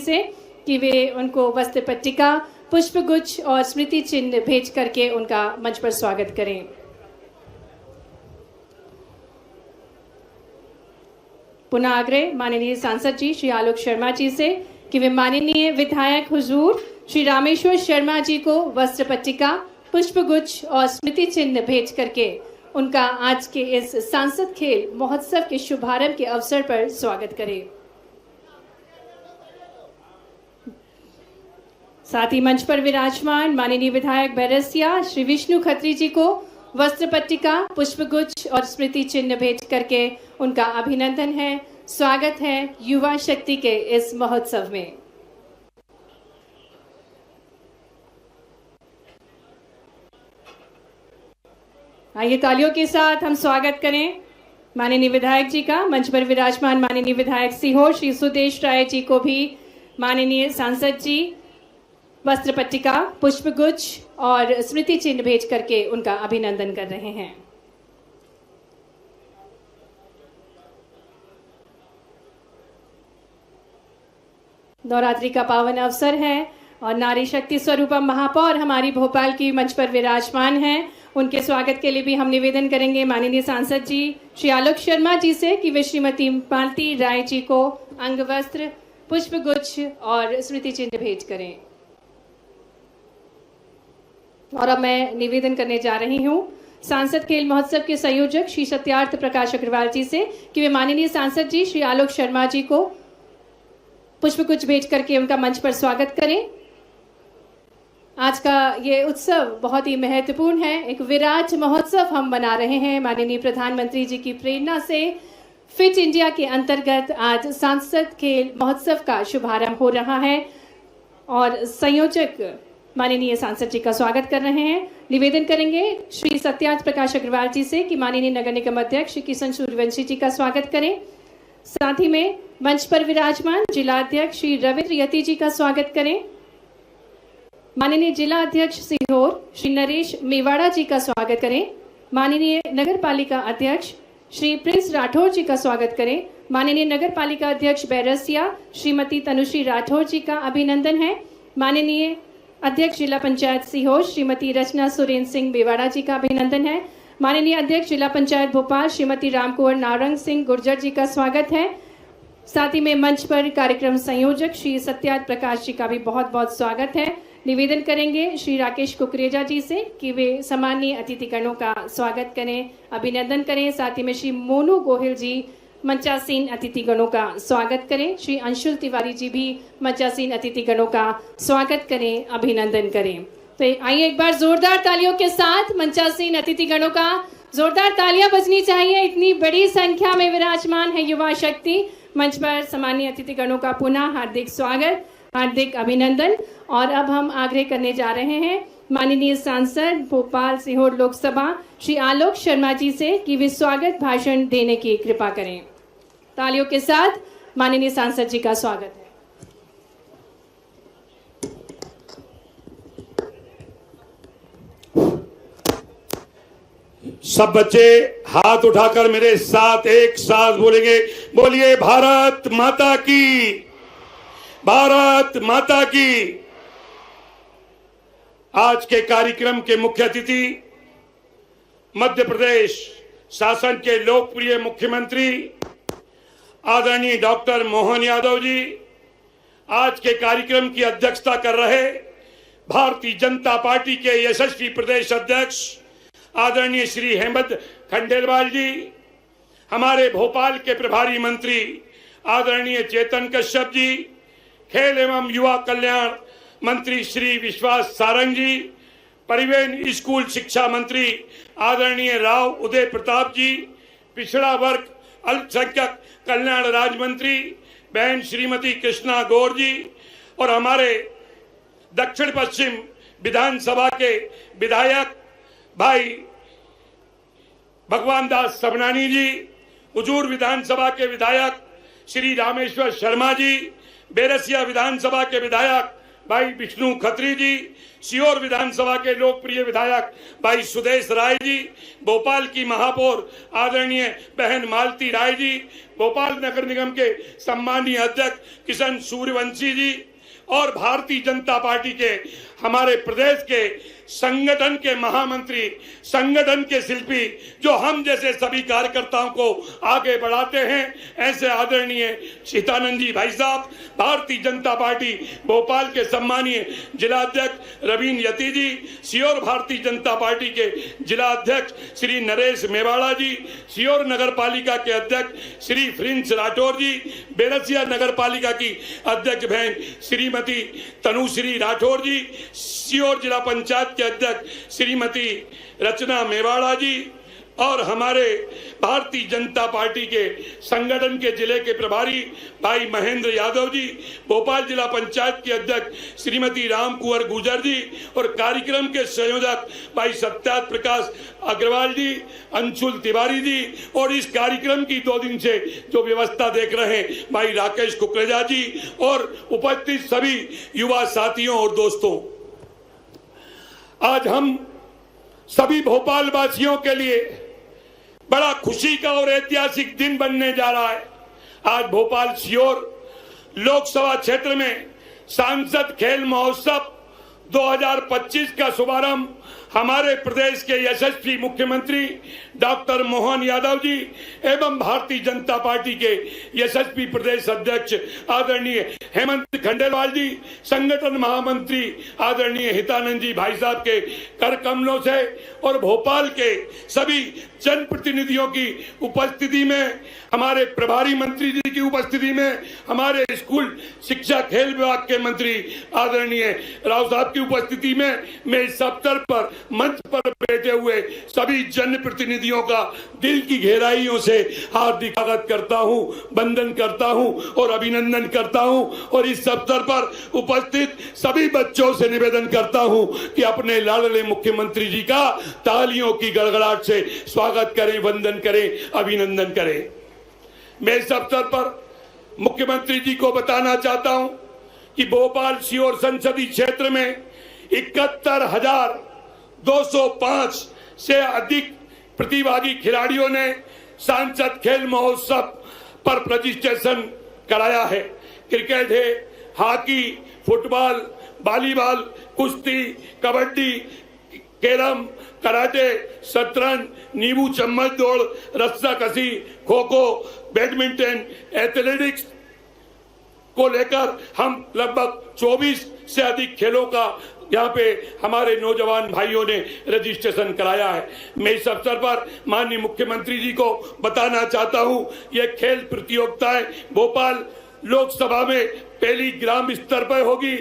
से कि वे उनको वस्त्र पट्टिका, पुष्पगुच्छ और स्मृति चिन्ह भेज करके उनका मंच पर स्वागत करें। पुनः आग्रह माननीय सांसद जी श्री आलोक शर्मा जी से कि वे माननीय विधायक हुजूर श्री रामेश्वर शर्मा जी को वस्त्र पट्टिका, पुष्पगुच्छ और स्मृति चिन्ह भेज करके उनका आज के इस सांसद खेल महोत्सव के शुभारंभ के अवसर पर स्वागत करें। साथ ही मंच पर विराजमान माननीय विधायक बैरसिया श्री विष्णु खत्री जी को वस्त्र पट्टिका, पुष्पगुच्छ और स्मृति चिन्ह भेज करके उनका अभिनंदन है, स्वागत है युवा शक्ति के इस महोत्सव में। आइए तालियों के साथ हम स्वागत करें माननीय विधायक जी का। मंच पर विराजमान माननीय विधायक सीहोर श्री सुदेश राय जी को भी माननीय सांसद जी वस्त्र पट्टिका, पुष्पगुच्छ और स्मृति चिन्ह भेज करके उनका अभिनंदन कर रहे हैं। नवरात्रि का पावन अवसर है और नारी शक्ति स्वरूपम महापौर हमारी भोपाल की मंच पर विराजमान हैं। उनके स्वागत के लिए भी हम निवेदन करेंगे माननीय सांसद जी श्री आलोक शर्मा जी से कि वे श्रीमती मालती राय जी को अंगवस्त्र, पुष्पगुच्छ और स्मृति चिन्ह भेज करें। और अब मैं निवेदन करने जा रही हूं सांसद खेल महोत्सव के संयोजक श्री सत्यार्थ प्रकाश अग्रवाल जी से कि वे माननीय सांसद जी श्री आलोक शर्मा जी को पुष्पगुच्छ भेज करके उनका मंच पर स्वागत करें। आज का ये उत्सव बहुत ही महत्वपूर्ण है, एक विराट महोत्सव हम मना रहे हैं। माननीय प्रधानमंत्री जी की प्रेरणा से फिट इंडिया के अंतर्गत आज सांसद खेल महोत्सव का शुभारंभ हो रहा है और संयोजक माननीय सांसद जी का स्वागत कर रहे हैं। निवेदन करेंगे श्री सत्यार्थ प्रकाश अग्रवाल जी से कि माननीय नगर निगम अध्यक्ष श्री किशन सूर्यवंशी जी का स्वागत करें। साथ ही में मंच पर विराजमान जिला अध्यक्ष श्री रविंद्र यति जी का स्वागत करें। माननीय जिला अध्यक्ष सीहोर श्री नरेश मेवाड़ा जी का स्वागत करें। माननीय नगर पालिका अध्यक्ष श्री प्रिंस राठौर जी का स्वागत करें। माननीय नगर पालिका अध्यक्ष बैरसिया श्रीमती तनुश्री राठौर जी का अभिनंदन है। माननीय अध्यक्ष जिला पंचायत सीहोर श्रीमती रचना सुरेंद्र सिंह मेवाड़ा जी का अभिनंदन है। माननीय अध्यक्ष जिला पंचायत भोपाल श्रीमती रामकुंवर नारंग सिंह गुर्जर जी का स्वागत है। साथ ही में मंच पर कार्यक्रम संयोजक श्री सत्यार्थ प्रकाश जी का भी बहुत बहुत स्वागत है। निवेदन करेंगे श्री राकेश कुकरेजा जी से कि वे सम्मानीय अतिथिगणों का स्वागत करें, अभिनंदन करें। साथ ही में श्री मोनू गोहिल जी मंचासीन अतिथिगणों का स्वागत करें। श्री अंशुल तिवारी जी भी मंचासीन अतिथिगणों का स्वागत करें, अभिनंदन करें। तो आइए एक बार जोरदार तालियों के साथ मंचासीन अतिथिगणों का जोरदार तालियां बजनी चाहिए। इतनी बड़ी संख्या में विराजमान है युवा शक्ति। मंच पर सम्मानीय अतिथिगणों का पुनः हार्दिक स्वागत, हार्दिक अभिनंदन। और अब हम आग्रह करने जा रहे हैं माननीय सांसद भोपाल सीहोर लोकसभा श्री आलोक शर्मा जी से कि वे स्वागत भाषण देने की कृपा करें। तालियों के साथ माननीय सांसद जी का स्वागत है। सब बच्चे हाथ उठाकर मेरे साथ एक साथ बोलेंगे, बोलिए भारत माता की, भारत माता की। आज के कार्यक्रम के मुख्य अतिथि मध्य प्रदेश शासन के लोकप्रिय मुख्यमंत्री आदरणीय डॉक्टर मोहन यादव जी, आज के कार्यक्रम की अध्यक्षता कर रहे भारतीय जनता पार्टी के यशस्वी प्रदेश अध्यक्ष आदरणीय श्री हेमंत खंडेलवाल जी, हमारे भोपाल के प्रभारी मंत्री आदरणीय चेतन कश्यप जी, खेल एवं युवा कल्याण मंत्री श्री विश्वास सारंग जी, परिवहन स्कूल शिक्षा मंत्री आदरणीय राव उदय प्रताप जी, पिछड़ा वर्ग अल्पसंख्यक कल्याण राज्य मंत्री बहन श्रीमती कृष्णा गौर जी और हमारे दक्षिण पश्चिम विधानसभा के विधायक भाई भगवान दास सबनानी जी, हुजूर विधानसभा के विधायक श्री रामेश्वर शर्मा जी, बैरसिया विधानसभा के विधायक भाई विष्णु खत्री जी, सीहोर विधानसभा के लोकप्रिय विधायक भाई सुदेश राय जी, भोपाल की महापौर आदरणीय बहन मालती राय जी, भोपाल नगर निगम के सम्मानीय अध्यक्ष किशन सूर्यवंशी जी और भारतीय जनता पार्टी के हमारे प्रदेश के संगठन के महामंत्री, संगठन के शिल्पी, जो हम जैसे सभी कार्यकर्ताओं को आगे बढ़ाते हैं, ऐसे आदरणीय हितानंद जी भाई साहब, भारतीय जनता पार्टी भोपाल के सम्मानीय जिला अध्यक्ष रवीन यति जी, सीहोर भारतीय जनता पार्टी के जिला अध्यक्ष श्री नरेश मेवाड़ा जी, सीहोर नगर पालिका के अध्यक्ष श्री प्रिंस राठौर जी, बेरसिया नगर पालिका की अध्यक्ष बहन श्रीमती तनुश्री राठौर जी, सीहोर जिला पंचायत के अध्यक्ष श्रीमती रचना मेवाड़ा जी और हमारे भारतीय जनता पार्टी के संगठन के जिले के प्रभारी भाई महेंद्र यादव जी, भोपाल जिला पंचायत के अध्यक्ष श्रीमती राम कुंवर गुजर जी और कार्यक्रम के संयोजक भाई सत्यार्थ प्रकाश अग्रवाल जी, अंशुल तिवारी जी और इस कार्यक्रम की 2 दिन से जो व्यवस्था देख रहे हैं भाई राकेश कुकरेजा जी और उपस्थित सभी युवा साथियों और दोस्तों, आज हम सभी भोपाल वासियों के लिए बड़ा खुशी का और ऐतिहासिक दिन बनने जा रहा है। आज भोपाल सीहोर लोकसभा क्षेत्र में सांसद खेल महोत्सव 2025 का शुभारंभ हमारे प्रदेश के यशस्वी मुख्यमंत्री डॉक्टर मोहन यादव जी एवं भारतीय जनता पार्टी के यशस्वी प्रदेश अध्यक्ष आदरणीय हेमंत खंडेलवाल जी, संगठन महामंत्री आदरणीय हितानंद जी भाई साहब के कर कमलों से और भोपाल के सभी जनप्रतिनिधियों की उपस्थिति में, हमारे प्रभारी मंत्री जी की उपस्थिति में, हमारे स्कूल शिक्षा खेल विभाग के मंत्री आदरणीय राव साहब की उपस्थिति में मैं इस अवसर पर मंच पर बैठे हुए सभी जनप्रतिनिधियों का दिल की गहराइयों से हार्दिक स्वागत करता हूं, वंदन करता हूं और अभिनंदन करता हूं और इस अवसर पर उपस्थित सभी बच्चों से निवेदन करता हूं कि अपने लाडले मुख्यमंत्री जी का तालियों की गड़गड़ाहट से स्वागत करें, वंदन करें, अभिनंदन करें। मैं इस अवसर पर मुख्यमंत्री जी को बताना चाहता हूं कि भोपाल सीहोर संसदीय क्षेत्र में 71,205 से अधिक प्रतिभागी खिलाड़ियों ने सांसद खेल महोत्सव पर रजिस्ट्रेशन कराया है। क्रिकेट है, हॉकी, फुटबॉल, वॉलीबॉल, कुश्ती, कबड्डी, कैरम, कराटे, शतरंज, नींबू चम्मच दौड़, रस्साकशी, खो खो, बैडमिंटन, एथलेटिक्स को लेकर हम लगभग 24 से अधिक खेलों का यहाँ पे हमारे नौजवान भाइयों ने रजिस्ट्रेशन कराया है। मैं इस अवसर पर माननीय मुख्यमंत्री जी को बताना चाहता हूँ, ये खेल प्रतियोगिताएं भोपाल लोकसभा में पहली ग्राम स्तर पर होगी,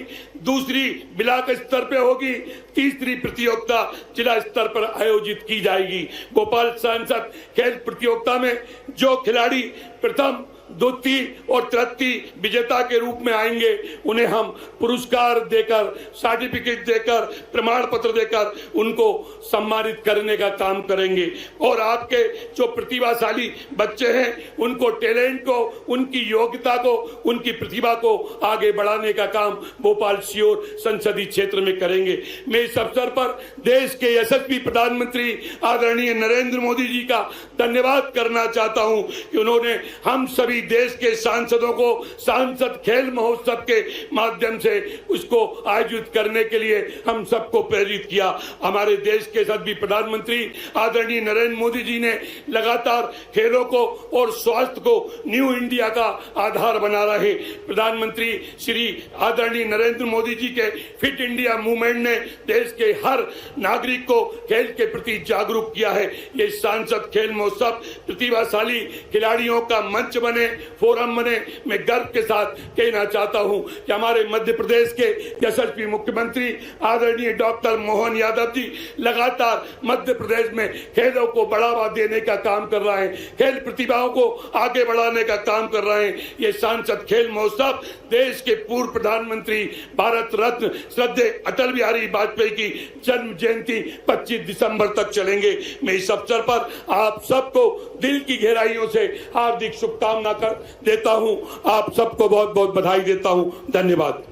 दूसरी ब्लॉक स्तर पर होगी, तीसरी प्रतियोगिता जिला स्तर पर आयोजित की जाएगी। भोपाल सांसद खेल प्रतियोगिता में जो खिलाड़ी प्रथम, द्वितीय और तृतीय विजेता के रूप में आएंगे, उन्हें हम पुरस्कार देकर, सर्टिफिकेट देकर, प्रमाण पत्र देकर उनको सम्मानित करने का काम करेंगे और आपके जो प्रतिभाशाली बच्चे हैं उनको टैलेंट को, उनकी योग्यता को, उनकी प्रतिभा को आगे बढ़ाने का काम भोपाल सीहोर संसदीय क्षेत्र में करेंगे। मैं इस अवसर पर देश के यशस्वी प्रधानमंत्री आदरणीय नरेंद्र मोदी जी का धन्यवाद करना चाहता हूं कि उन्होंने हम सभी देश के सांसदों को सांसद खेल महोत्सव के माध्यम से उसको आयोजित करने के लिए हम सबको प्रेरित किया। हमारे देश के सभी प्रधानमंत्री आदरणीय नरेंद्र मोदी जी ने लगातार खेलों को और स्वास्थ्य को न्यू इंडिया का आधार बना रहे। प्रधानमंत्री श्री आदरणीय नरेंद्र मोदी जी के फिट इंडिया मूवमेंट ने देश के हर नागरिक को खेल के प्रति जागरूक किया है। ये सांसद खेल महोत्सव प्रतिभाशाली खिलाड़ियों का मंच बने, फोरम बने। मैं गर्व के साथ कहना चाहता हूं कि हमारे मध्य प्रदेश के यशस्वी मुख्यमंत्री आदरणीय डॉक्टर मोहन यादव जी लगातार मध्य प्रदेश में खेलों को बढ़ावा देने का काम कर रहे हैं, खेल प्रतिभाओं को आगे बढ़ाने का काम कर रहे हैं। ये सांसद खेल महोत्सव देश के पूर्व प्रधानमंत्री भारत रत्न श्रद्धेय अटल बिहारी वाजपेयी की जन्म जयंती 25 दिसंबर तक चलेंगे। मैं इस अवसर पर आप सबको दिल की गहराइयों से हार्दिक शुभकामना कर देता हूं। आप सबको बहुत बहुत बधाई देता हूं। धन्यवाद।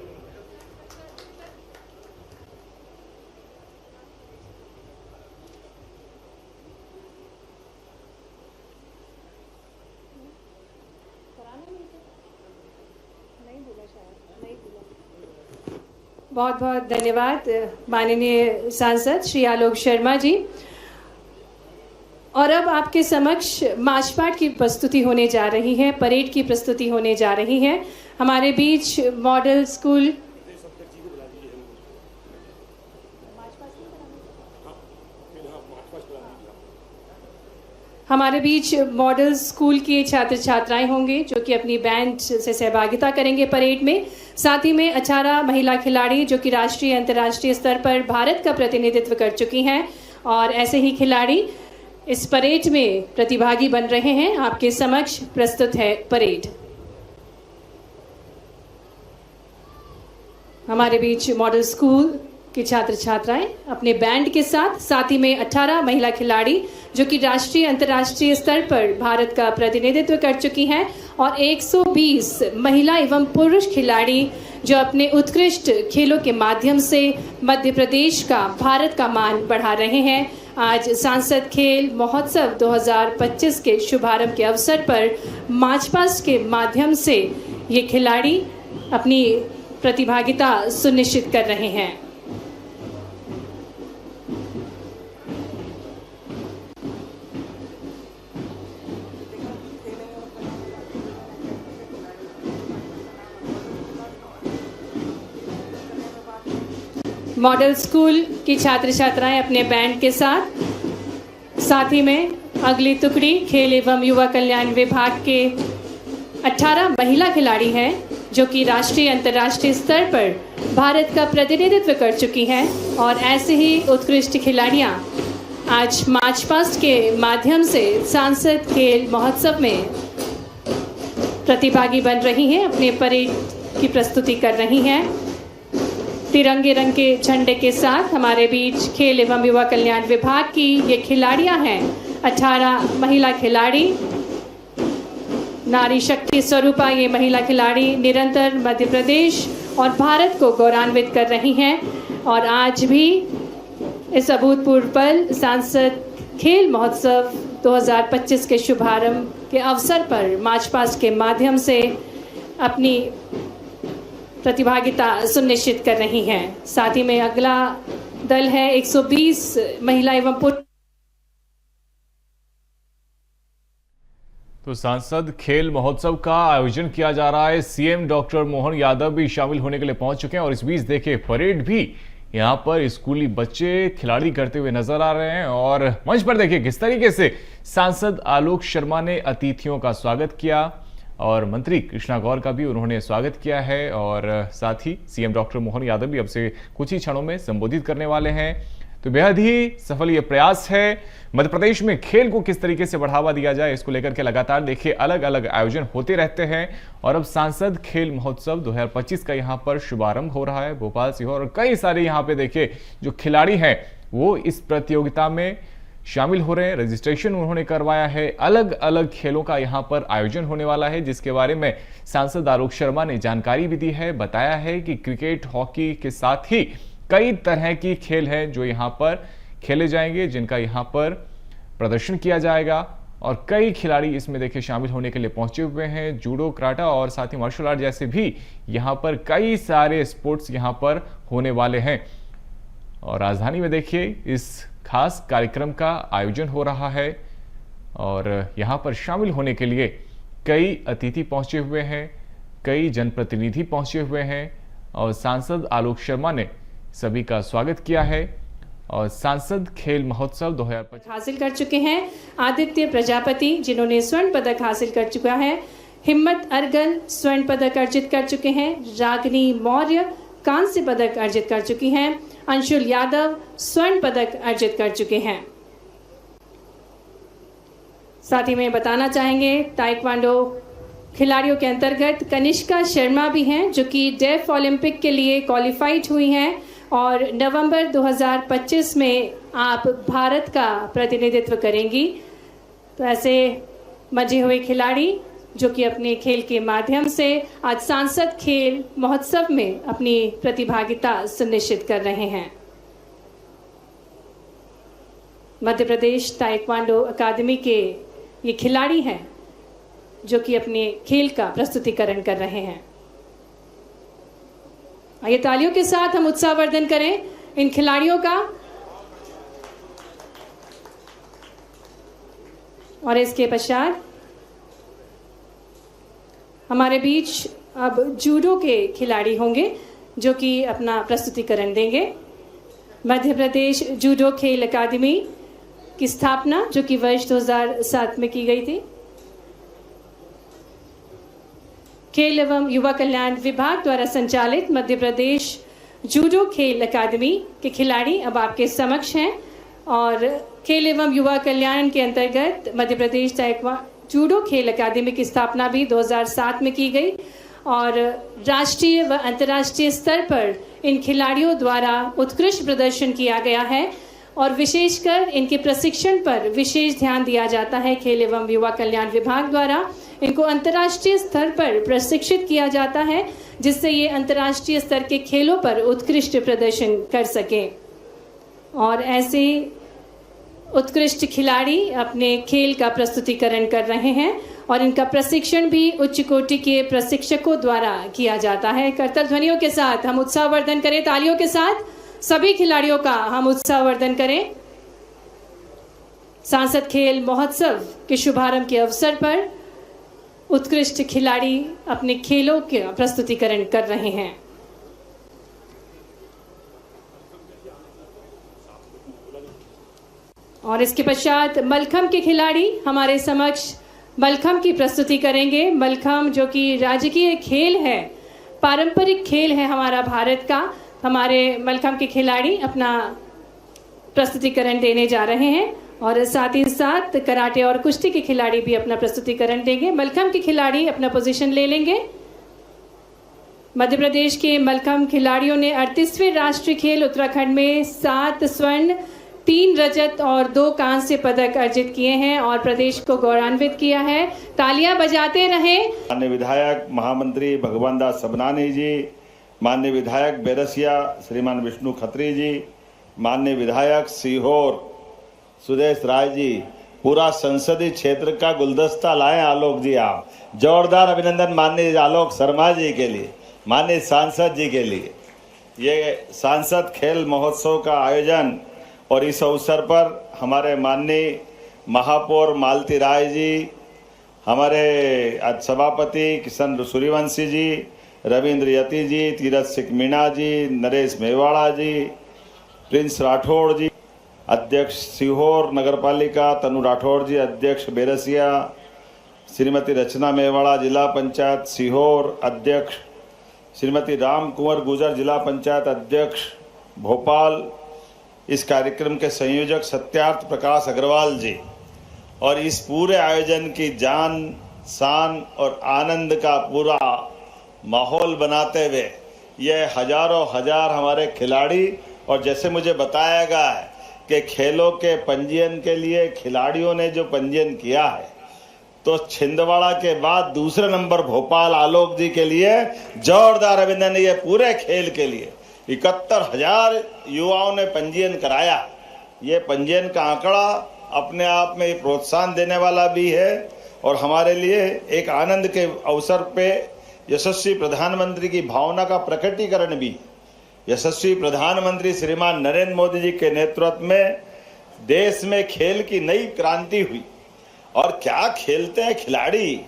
बहुत बहुत धन्यवाद माननीय सांसद श्री आलोक शर्मा जी। और अब आपके समक्ष मार्च पास्ट की प्रस्तुति होने जा रही है, परेड की प्रस्तुति होने जा रही है। हमारे बीच मॉडल स्कूल के छात्र छात्राएं होंगे जो कि अपनी बैंड से सहभागिता करेंगे परेड में। साथ ही में 18 महिला खिलाड़ी जो कि राष्ट्रीय अंतर्राष्ट्रीय स्तर पर भारत का प्रतिनिधित्व कर चुकी हैं और ऐसे ही खिलाड़ी इस परेड में प्रतिभागी बन रहे हैं। आपके समक्ष प्रस्तुत है परेड। हमारे बीच मॉडल स्कूल के छात्र छात्राएं अपने बैंड के साथ ही में 18 महिला खिलाड़ी जो कि राष्ट्रीय अंतर्राष्ट्रीय स्तर पर भारत का प्रतिनिधित्व कर चुकी हैं और 120 महिला एवं पुरुष खिलाड़ी जो अपने उत्कृष्ट खेलों के माध्यम से मध्य प्रदेश का, भारत का मान बढ़ा रहे हैं। आज सांसद खेल महोत्सव 2025 के शुभारंभ के अवसर पर मार्च पास्ट के माध्यम से ये खिलाड़ी अपनी प्रतिभागिता सुनिश्चित कर रहे हैं। मॉडल स्कूल की छात्र छात्राएं अपने बैंड के साथ ही में अगली टुकड़ी खेल एवं युवा कल्याण विभाग के 18 महिला खिलाड़ी हैं जो कि राष्ट्रीय अंतर्राष्ट्रीय स्तर पर भारत का प्रतिनिधित्व कर चुकी हैं और ऐसे ही उत्कृष्ट खिलाड़ियां आज मार्च पास्ट के माध्यम से सांसद खेल महोत्सव में प्रतिभागी बन रही हैं, अपने परेड की प्रस्तुति कर रही हैं। तिरंगे रंग के झंडे के साथ हमारे बीच खेल एवं युवा कल्याण विभाग की ये खिलाड़ियां हैं। 18 महिला खिलाड़ी, नारी शक्ति स्वरूपा ये महिला खिलाड़ी निरंतर मध्य प्रदेश और भारत को गौरवान्वित कर रही हैं और आज भी इस अभूतपूर्व पल सांसद खेल महोत्सव 2025 के शुभारंभ के अवसर पर मार्च पास्ट के माध्यम से अपनी प्रतिभागिता सुनिश्चित कर रही हैं। साथ ही में अगला दल है 120 महिला एवं पुरुष। तो सांसद खेल महोत्सव का आयोजन किया जा रहा है। सीएम डॉक्टर मोहन यादव भी शामिल होने के लिए पहुंच चुके हैं और इस बीच देखिए परेड भी यहां पर स्कूली बच्चे खिलाड़ी करते हुए नजर आ रहे हैं और मंच पर देखिए किस तरीके से सांसद आलोक शर्मा ने अतिथियों का स्वागत किया और मंत्री कृष्णा गौर का भी उन्होंने स्वागत किया है और साथ ही सीएम डॉक्टर मोहन यादव भी अब से कुछ ही क्षणों में संबोधित करने वाले हैं। तो बेहद ही सफल ये प्रयास है मध्य प्रदेश में खेल को किस तरीके से बढ़ावा दिया जाए, इसको लेकर के लगातार देखिए अलग अलग आयोजन होते रहते हैं और अब सांसद खेल महोत्सव 2025 का यहाँ पर शुभारंभ हो रहा है भोपाल से और कई सारे यहाँ पे देखिए जो खिलाड़ी हैं वो इस प्रतियोगिता में शामिल हो रहे हैं। रजिस्ट्रेशन उन्होंने करवाया है। अलग अलग खेलों का यहां पर आयोजन होने वाला है जिसके बारे में सांसद आलोक शर्मा ने जानकारी भी दी है। बताया है कि क्रिकेट, हॉकी के साथ ही कई तरह की खेल हैं जो यहां पर खेले जाएंगे, जिनका यहां पर प्रदर्शन किया जाएगा और कई खिलाड़ी इसमें देखिए शामिल होने के लिए पहुंचे हुए हैं। जूडो, कराटा और साथ ही मार्शल आर्ट जैसे भी यहां पर कई सारे स्पोर्ट्स यहां पर होने वाले हैं और राजधानी में देखिए इस खास कार्यक्रम का आयोजन हो रहा है और यहां पर शामिल होने के लिए कई अतिथि पहुंचे हुए हैं, कई जनप्रतिनिधि पहुंचे हुए हैं और सांसद आलोक शर्मा ने सभी का स्वागत किया है और सांसद खेल महोत्सव 2025 हासिल कर चुके हैं। आदित्य प्रजापति जिन्होंने स्वर्ण पदक हासिल कर चुका है, हिम्मत अर्गल स्वर्ण पदक अर्जित कर चुके हैं, रागिनी मौर्य कांस्य पदक अर्जित कर चुकी हैं, अंशुल यादव स्वर्ण पदक अर्जित कर चुके हैं। साथ ही में बताना चाहेंगे ताइक्वांडो खिलाड़ियों के अंतर्गत कनिष्का शर्मा भी हैं जो कि डेफ ओलंपिक के लिए क्वालिफाइड हुई हैं और नवंबर 2025 में आप भारत का प्रतिनिधित्व करेंगी। तो ऐसे मजे हुए खिलाड़ी जो कि अपने खेल के माध्यम से आज सांसद खेल महोत्सव में अपनी प्रतिभागिता सुनिश्चित कर रहे हैं। मध्य प्रदेश ताइक्वांडो अकादमी के ये खिलाड़ी हैं जो कि अपने खेल का प्रस्तुतिकरण कर रहे हैं। आइए तालियों के साथ हम उत्साहवर्धन करें इन खिलाड़ियों का। और इसके पश्चात हमारे बीच अब जूडो के खिलाड़ी होंगे जो कि अपना प्रस्तुतिकरण देंगे। मध्य प्रदेश जूडो खेल अकादमी की स्थापना जो कि वर्ष 2007 में की गई थी। खेल एवं युवा कल्याण विभाग द्वारा संचालित मध्य प्रदेश जूडो खेल अकादमी के खिलाड़ी अब आपके समक्ष हैं। और खेल एवं युवा कल्याण के अंतर्गत मध्य प्रदेश जूडो खेल अकादमी की स्थापना भी 2007 में की गई और राष्ट्रीय व अंतर्राष्ट्रीय स्तर पर इन खिलाड़ियों द्वारा उत्कृष्ट प्रदर्शन किया गया है और विशेषकर इनके प्रशिक्षण पर विशेष ध्यान दिया जाता है। खेल एवं युवा कल्याण विभाग द्वारा इनको अंतर्राष्ट्रीय स्तर पर प्रशिक्षित किया जाता है जिससे ये अंतर्राष्ट्रीय स्तर के खेलों पर उत्कृष्ट प्रदर्शन कर सकें। और ऐसे उत्कृष्ट खिलाड़ी अपने खेल का प्रस्तुतिकरण कर रहे हैं और इनका प्रशिक्षण भी उच्च कोटि के प्रशिक्षकों द्वारा किया जाता है। करताल ध्वनियों के साथ हम उत्साहवर्धन करें, तालियों के साथ सभी खिलाड़ियों का हम उत्साहवर्धन करें। सांसद खेल महोत्सव के शुभारंभ के अवसर पर उत्कृष्ट खिलाड़ी अपने खेलों का प्रस्तुतिकरण कर रहे हैं। और इसके पश्चात मलखम्ब के खिलाड़ी हमारे समक्ष मलखम्ब की प्रस्तुति करेंगे। मलखम्ब जो कि राजकीय खेल है, पारंपरिक खेल है हमारा भारत का। हमारे मलखम्ब के खिलाड़ी अपना प्रस्तुतिकरण देने जा रहे हैं और साथ ही साथ कराटे और कुश्ती के खिलाड़ी भी अपना प्रस्तुतिकरण देंगे। मलखम्ब के खिलाड़ी अपना पोजीशन ले लेंगे। मध्य प्रदेश के मलखम्ब खिलाड़ियों ने 38वें राष्ट्रीय खेल उत्तराखंड में 7 स्वर्ण, 3 रजत और 2 कांस्य पदक अर्जित किए हैं और प्रदेश को गौरवान्वित किया है। तालियां बजाते रहें। माननीय विधायक महामंत्री भगवान दास सबनानी जी, माननीय विधायक बेरसिया श्रीमान विष्णु खत्री जी, माननीय विधायक सीहोर सुदेश राय जी, पूरा संसदीय क्षेत्र का गुलदस्ता लाए आलोक जी। आप जोरदार अभिनंदन माननीय आलोक शर्मा जी के लिए, माननीय सांसद जी के लिए। ये सांसद खेल महोत्सव का आयोजन और इस अवसर पर हमारे माननीय महापौर मालती राय जी, हमारे सभापति किशन सूर्यवंशी जी, रविंद्र यति जी, तीरथ सिंह मीणा जी, नरेश मेवाड़ा जी, प्रिंस राठौड़ जी, अध्यक्ष सीहोर नगर पालिका तनु राठौड़ जी, अध्यक्ष बेरसिया, श्रीमती रचना मेवाड़ा जिला पंचायत सीहोर, अध्यक्ष श्रीमती राम कुंवर गुजर जिला पंचायत अध्यक्ष भोपाल, इस कार्यक्रम के संयोजक सत्यार्थ प्रकाश अग्रवाल जी और इस पूरे आयोजन की जान शान और आनंद का पूरा माहौल बनाते हुए ये हजारों हजार हमारे खिलाड़ी। और जैसे मुझे बताया गया है कि खेलों के पंजीयन के लिए खिलाड़ियों ने जो पंजीयन किया है तो छिंदवाड़ा के बाद दूसरे नंबर भोपाल आलोक जी के लिए जोरदार अभिनंदन। ये पूरे खेल के लिए 71,000 युवाओं ने पंजीयन कराया। ये पंजीयन का आंकड़ा अपने आप में प्रोत्साहन देने वाला भी है और हमारे लिए एक आनंद के अवसर पे यशस्वी प्रधानमंत्री की भावना का प्रकटीकरण भी। यशस्वी प्रधानमंत्री श्रीमान नरेंद्र मोदी जी के नेतृत्व में देश में खेल की नई क्रांति हुई और क्या खेलते हैं खिलाड़ी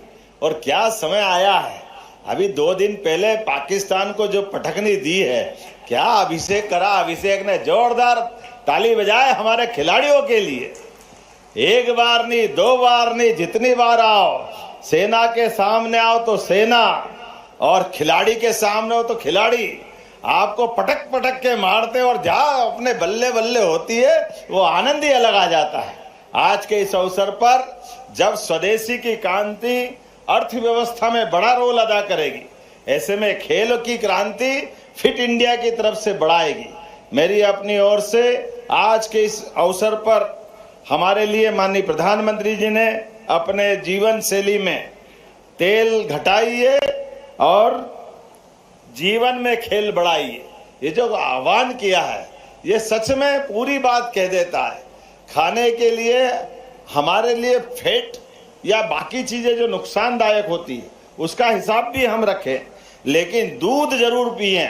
और क्या समय आया है। अभी 2 दिन पहले पाकिस्तान को जो पटकनी दी है, क्या अभिषेक करा, अभिषेक ने जोरदार ताली बजाए हमारे खिलाड़ियों के लिए। 1 बार नहीं 2 बार नहीं, जितनी बार आओ, सेना के सामने आओ तो सेना और खिलाड़ी के सामने हो तो खिलाड़ी आपको पटक पटक के मारते और जहाँ अपने बल्ले बल्ले होती है वो आनंद ही अलग आ जाता है। आज के इस अवसर पर जब स्वदेशी की क्रांति अर्थव्यवस्था में बड़ा रोल अदा करेगी, ऐसे में खेल की क्रांति फिट इंडिया की तरफ से बढ़ाएगी। मेरी अपनी ओर से आज के इस अवसर पर हमारे लिए माननीय प्रधानमंत्री जी ने अपने जीवन शैली में तेल घटाइए और जीवन में खेल बढ़ाइए, ये जो आह्वान किया है ये सच में पूरी बात कह देता है। खाने के लिए हमारे लिए फैट या बाकी चीजें जो नुकसानदायक होती है उसका हिसाब भी हम रखें, लेकिन दूध जरूर पिएं।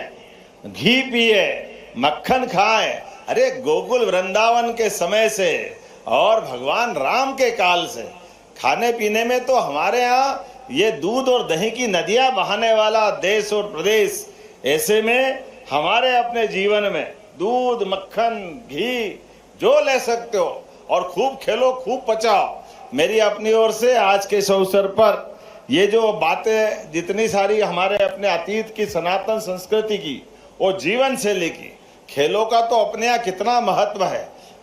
घी पिए, मक्खन खाए। अरे गोकुल वृंदावन के समय से और भगवान राम के काल से खाने पीने में तो हमारे यहाँ ये दूध और दही की नदियां बहाने वाला देश और प्रदेश। ऐसे में हमारे अपने जीवन में दूध, मक्खन, घी जो ले सकते हो और खूब खेलो, खूब पचाओ। मेरी अपनी ओर से आज के इस अवसर पर ये जो बातें जितनी सारी हमारे अपने अतीत की सनातन संस्कृति की और जीवन शैली की, खेलों का तो अपने यहाँ कितना महत्व है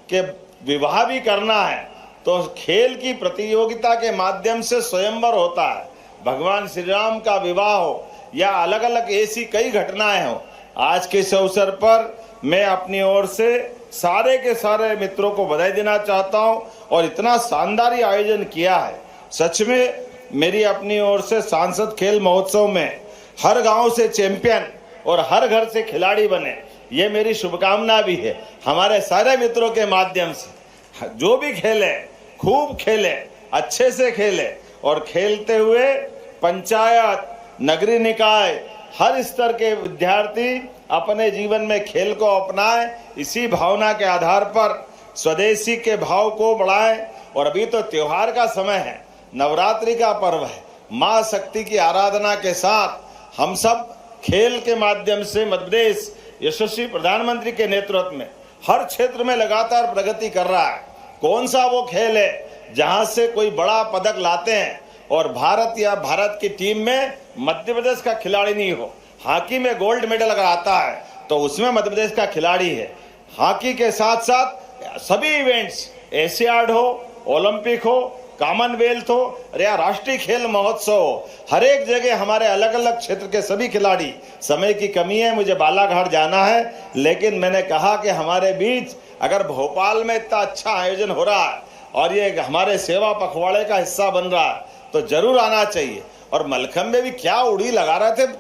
कि विवाह भी करना है तो खेल की प्रतियोगिता के माध्यम से स्वयंवर होता है। भगवान श्री राम का विवाह हो या अलग अलग ऐसी कई घटनाएं हो, आज के इस अवसर पर मैं अपनी ओर से सारे के सारे मित्रों को बधाई देना चाहता हूं और इतना शानदार आयोजन किया है। सच में मेरी अपनी ओर से सांसद खेल महोत्सव में हर गांव से चैंपियन और हर घर से खिलाड़ी बने, ये मेरी शुभकामना भी है। हमारे सारे मित्रों के माध्यम से जो भी खेले खूब खेले, अच्छे से खेले और खेलते हुए पंचायत, नगरीय निकाय, हर स्तर के विद्यार्थी अपने जीवन में खेल को अपनाएं। इसी भावना के आधार पर स्वदेशी के भाव को बढ़ाएं। और अभी तो त्योहार का समय है, नवरात्रि का पर्व है, माँ शक्ति की आराधना के साथ हम सब खेल के माध्यम से मध्य प्रदेश यशस्वी प्रधानमंत्री के नेतृत्व में हर क्षेत्र में लगातार प्रगति कर रहा है। कौन सा वो खेल है जहां से कोई बड़ा पदक लाते हैं और भारत या भारत की टीम में मध्य प्रदेश का खिलाड़ी नहीं हो। हॉकी में गोल्ड मेडल अगर आता है तो उसमें मध्य प्रदेश का खिलाड़ी है। हॉकी के साथ साथ सभी इवेंट्स, एशियाड हो, ओलंपिक हो, कॉमनवेल्थ हो या राष्ट्रीय खेल महोत्सव हो, हर एक जगह हमारे अलग अलग क्षेत्र के सभी खिलाड़ी। समय की कमी है, मुझे बालाघाट जाना है, लेकिन मैंने कहा कि हमारे बीच अगर भोपाल में इतना अच्छा आयोजन हो रहा है और ये हमारे सेवा पखवाड़े का हिस्सा बन रहा है तो जरूर आना चाहिए। और मलखंबे भी क्या उड़ी लगा रहे थे,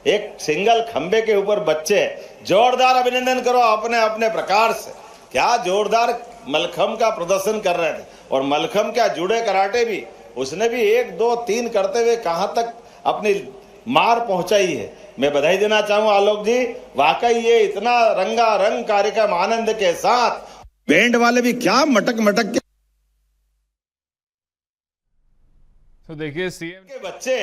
एक सिंगल खंबे के ऊपर बच्चे। जोरदार अभिनंदन करो अपने अपने प्रकार से, क्या जोरदार मलखंब का प्रदर्शन कर रहे थे। और मलखंब क्या, जुड़े कराटे भी, उसने भी 1 2 3 करते हुए कहां तक अपनी मार पहुंचाई है। मैं बधाई देना चाहूंगा आलोक जी, वाकई ये इतना रंगारंग कार्यक्रम आनंद के साथ, बैंड वाले भी क्या मटक मटक के तो देखिए सीएम के बच्चे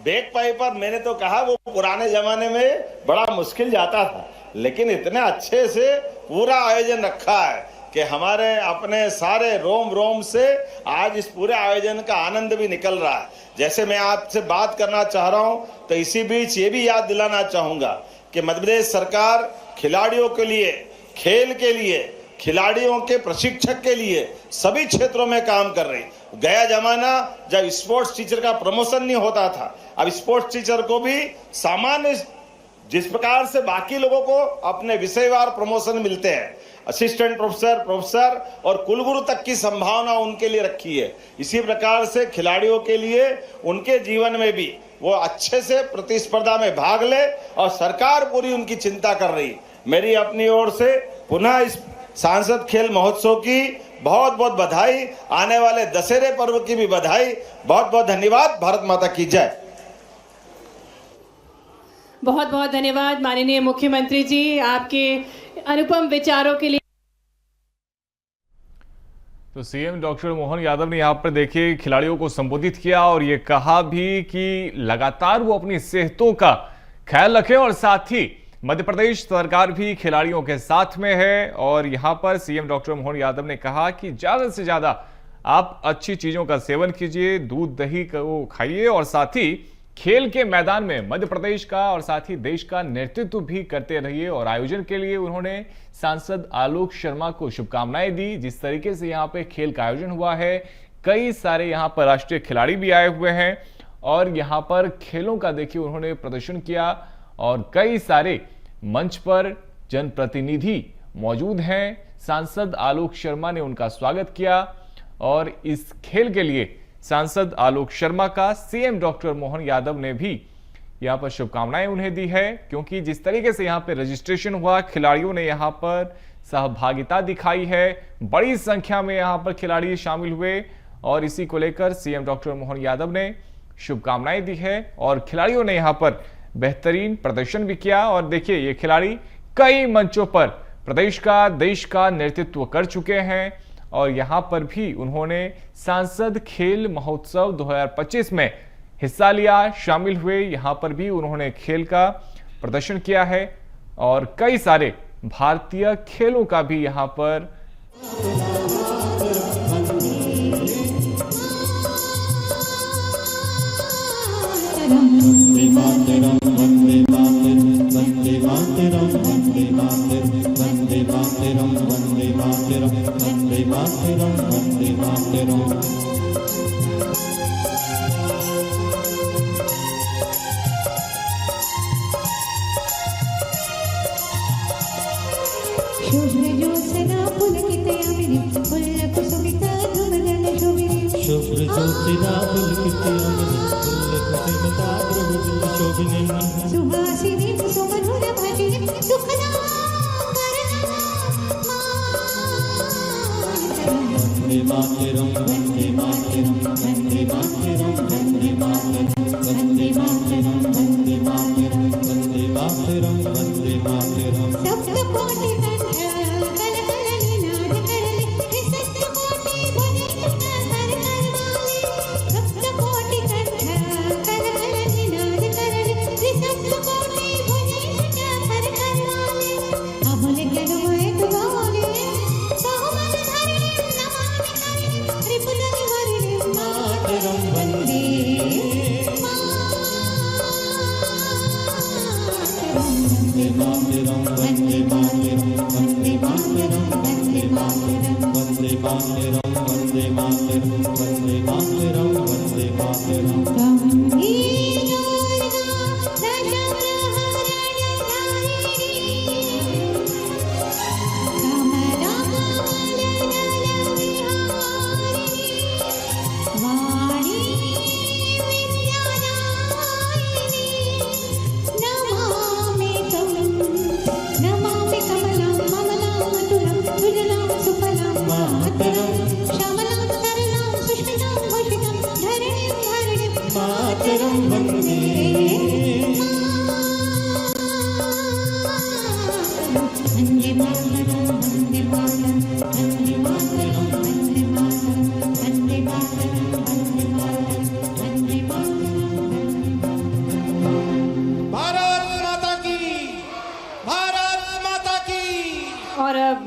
बैक पाइपर, मैंने तो कहा वो पुराने जमाने में बड़ा मुश्किल जाता था, लेकिन इतने अच्छे से पूरा आयोजन रखा है कि हमारे अपने सारे रोम रोम से आज इस पूरे आयोजन का आनंद भी निकल रहा है। जैसे मैं आपसे बात करना चाह रहा हूं तो इसी बीच ये भी याद दिलाना चाहूंगा कि मध्य प्रदेश सरकार खिलाड़ियों के लिए, खेल के लिए, खिलाड़ियों के प्रशिक्षक के लिए सभी क्षेत्रों में काम कर रही। गया जमाना जब स्पोर्ट्स टीचर का प्रमोशन नहीं होता था, अब स्पोर्ट्स टीचर को भी सामान्य जिस प्रकार से बाकी लोगों को अपने विषयवार प्रमोशन मिलते हैं, असिस्टेंट प्रोफेसर, प्रोफेसर और कुलगुरु तक की संभावना उनके लिए रखी है। इसी प्रकार से खिलाड़ियों के लिए उनके जीवन में भी वो अच्छे से प्रतिस्पर्धा में भाग ले और सरकार पूरी उनकी चिंता कर रही है। मेरी अपनी ओर से पुनः इस सांसद खेल महोत्सव की बहुत बहुत बधाई, आने वाले दशहरे पर्व की भी बधाई। बहुत बहुत धन्यवाद। भारत माता की जय। बहुत बहुत धन्यवाद माननीय मुख्यमंत्री जी, आपके अनुपम विचारों के लिए। तो सीएम डॉक्टर मोहन यादव ने यहाँ पर देखिए खिलाड़ियों को संबोधित किया और ये कहा भी कि लगातार वो अपनी सेहतों का ख्याल रखें और साथ ही मध्य प्रदेश सरकार भी खिलाड़ियों के साथ में है। और यहाँ पर सीएम डॉक्टर मोहन यादव ने कहा कि ज्यादा से ज्यादा आप अच्छी चीजों का सेवन कीजिए, दूध दही को खाइए और साथ ही खेल के मैदान में मध्य प्रदेश का और साथ ही देश का नेतृत्व भी करते रहिए। और आयोजन के लिए उन्होंने सांसद आलोक शर्मा को शुभकामनाएं दी। जिस तरीके से यहाँ पे खेल का आयोजन हुआ है, कई सारे यहाँ पर राष्ट्रीय खिलाड़ी भी आए हुए हैं और यहाँ पर खेलों का देखिए उन्होंने प्रदर्शन किया और कई सारे मंच पर जनप्रतिनिधि मौजूद हैं। सांसद आलोक शर्मा ने उनका स्वागत किया और इस खेल के लिए सांसद आलोक शर्मा का सीएम डॉक्टर मोहन यादव ने भी यहां पर शुभकामनाएं उन्हें दी है, क्योंकि जिस तरीके से यहां पर रजिस्ट्रेशन हुआ, खिलाड़ियों ने यहां पर सहभागिता दिखाई है, बड़ी संख्या में यहां पर खिलाड़ी शामिल हुए और इसी को लेकर सीएम डॉक्टर मोहन यादव ने शुभकामनाएं दी है और खिलाड़ियों ने यहां पर बेहतरीन प्रदर्शन भी किया। और देखिए, ये खिलाड़ी कई मंचों पर प्रदेश का, देश का नेतृत्व कर चुके हैं और यहां पर भी उन्होंने सांसद खेल महोत्सव 2025 में हिस्सा लिया, शामिल हुए। यहां पर भी उन्होंने खेल का प्रदर्शन किया है और कई सारे भारतीय खेलों का भी यहां पर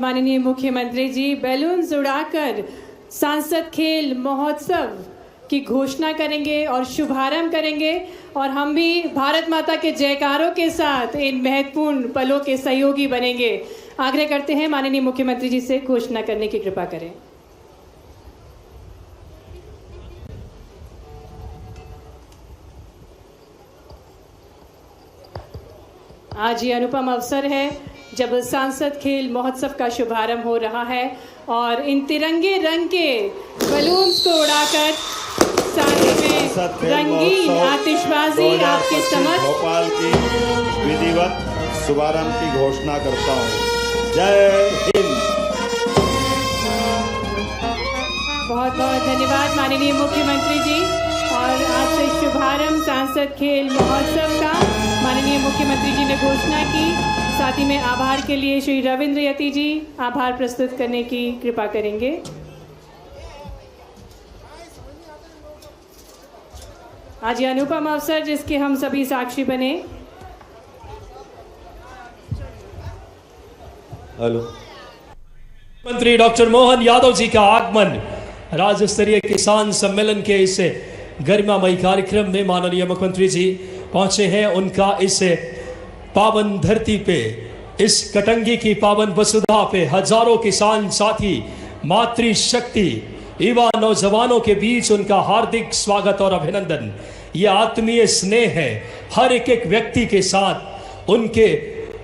माननीय मुख्यमंत्री जी बैलून्स उड़ाकर सांसद खेल महोत्सव की घोषणा करेंगे और शुभारंभ करेंगे और हम भी भारत माता के जयकारों के साथ इन महत्वपूर्ण पलों के सहयोगी बनेंगे। आग्रह करते हैं माननीय मुख्यमंत्री जी से घोषणा करने की कृपा करें। आज ये अनुपम अवसर है जब सांसद खेल महोत्सव का शुभारंभ हो रहा है और इन तिरंगे रंग के बलून्स को उड़ाकर साथ में रंगीन आतिशबाजी आपके समक्ष भोपाल की विधिवत शुभारंभ की घोषणा करता हूँ। जय हिंद। बहुत बहुत धन्यवाद माननीय मुख्यमंत्री जी। और आज से शुभारंभ सांसद खेल महोत्सव का माननीय मुख्यमंत्री जी ने घोषणा की। साथ ही में आभार के लिए श्री रविंद्र यति जी आभार प्रस्तुत करने की कृपा करेंगे। आज ये अनुपम अवसर जिसके हम सभी साक्षी बने। हेलो। मंत्री डॉक्टर मोहन यादव जी का आगमन राज्य स्तरीय किसान सम्मेलन के इस गरिमामयी कार्यक्रम में माननीय मुख्यमंत्री जी पहुंचे हैं। उनका इस पावन धरती पे, इस कटंगी की पावन वसुधा पे हजारों किसान साथी, मातृशक्ति, युवा नौजवानों के बीच उनका हार्दिक स्वागत और अभिनंदन। ये आत्मीय स्नेह है हर एक व्यक्ति के साथ, उनके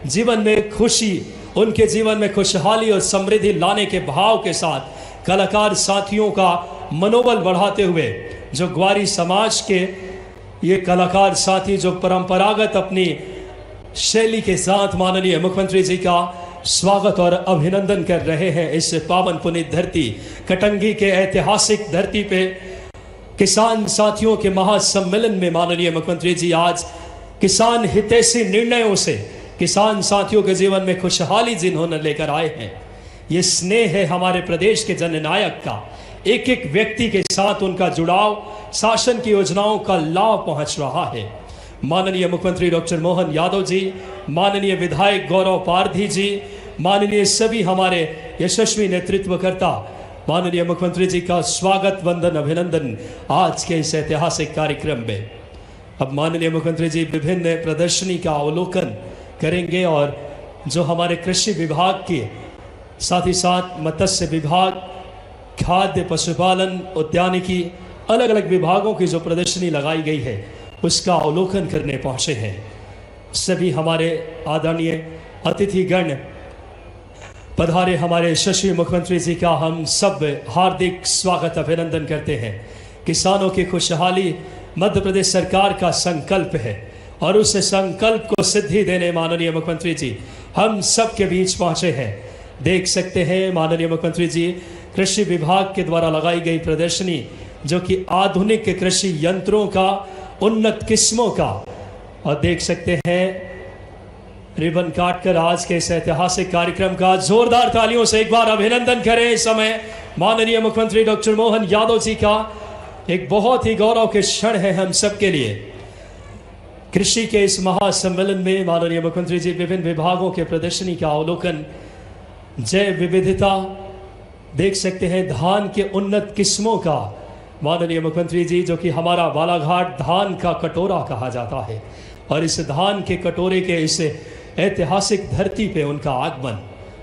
जीवन में खुशी, उनके जीवन में खुशहाली और समृद्धि लाने के भाव के साथ कलाकार साथियों का मनोबल बढ़ाते हुए जो ग्वारी समाज के ये कलाकार साथी जो परंपरागत अपनी शैली के साथ माननीय मुख्यमंत्री जी का स्वागत और अभिनंदन कर रहे हैं। इस पावन पुनीत धरती कटंगी के ऐतिहासिक धरती पे किसान साथियों के महासम्मेलन में माननीय मुख्यमंत्री जी आज किसान हितैषी निर्णयों से किसान साथियों के जीवन में खुशहाली जिन्होंने लेकर आए हैं, ये स्नेह है हमारे प्रदेश के जननायक का। एक एक व्यक्ति के साथ उनका जुड़ाव शासन की योजनाओं का लाभ पहुंच रहा है। माननीय मुख्यमंत्री डॉक्टर मोहन यादव जी, माननीय विधायक गौरव पारधी जी, माननीय सभी हमारे यशस्वी नेतृत्वकर्ता, माननीय मुख्यमंत्री जी का स्वागत वंदन अभिनंदन आज के इस ऐतिहासिक कार्यक्रम में। अब माननीय मुख्यमंत्री जी विभिन्न प्रदर्शनी का अवलोकन करेंगे और जो हमारे कृषि विभाग के साथ ही साथ मत्स्य विभाग, खाद्य पशुपालन, उद्यानिकी, अलग अलग विभागों की जो प्रदर्शनी लगाई गई है उसका अवलोकन करने पहुंचे हैं। सभी हमारे आदरणीय अतिथिगण पधारे हमारे यशस्वी मुख्यमंत्री जी का हम सब हार्दिक स्वागत अभिनंदन करते हैं। किसानों की खुशहाली मध्य प्रदेश सरकार का संकल्प है और उस संकल्प को सिद्धि देने माननीय मुख्यमंत्री जी हम सब के बीच पहुंचे हैं। देख सकते हैं माननीय मुख्यमंत्री जी कृषि विभाग के द्वारा लगाई गई प्रदर्शनी जो कि आधुनिक कृषि यंत्रों का, उन्नत किस्मों का, और देख सकते हैं रिबन काटकर आज के इस ऐतिहासिक कार्यक्रम का जोरदार तालियों से एक बार अभिनंदन करें। इस समय माननीय मुख्यमंत्री डॉक्टर मोहन यादव जी का एक बहुत ही गौरव के क्षण है हम सब के लिए। कृषि के इस महासम्मेलन में माननीय मुख्यमंत्री जी विभिन्न विभागों के प्रदर्शनी का अवलोकन, जैव विविधता, देख सकते हैं धान के उन्नत किस्मों का, माननीय मुख्यमंत्री जी जो कि हमारा बालाघाट धान का कटोरा कहा जाता है और इस धान के कटोरे के इस ऐतिहासिक धरती पे उनका आगमन,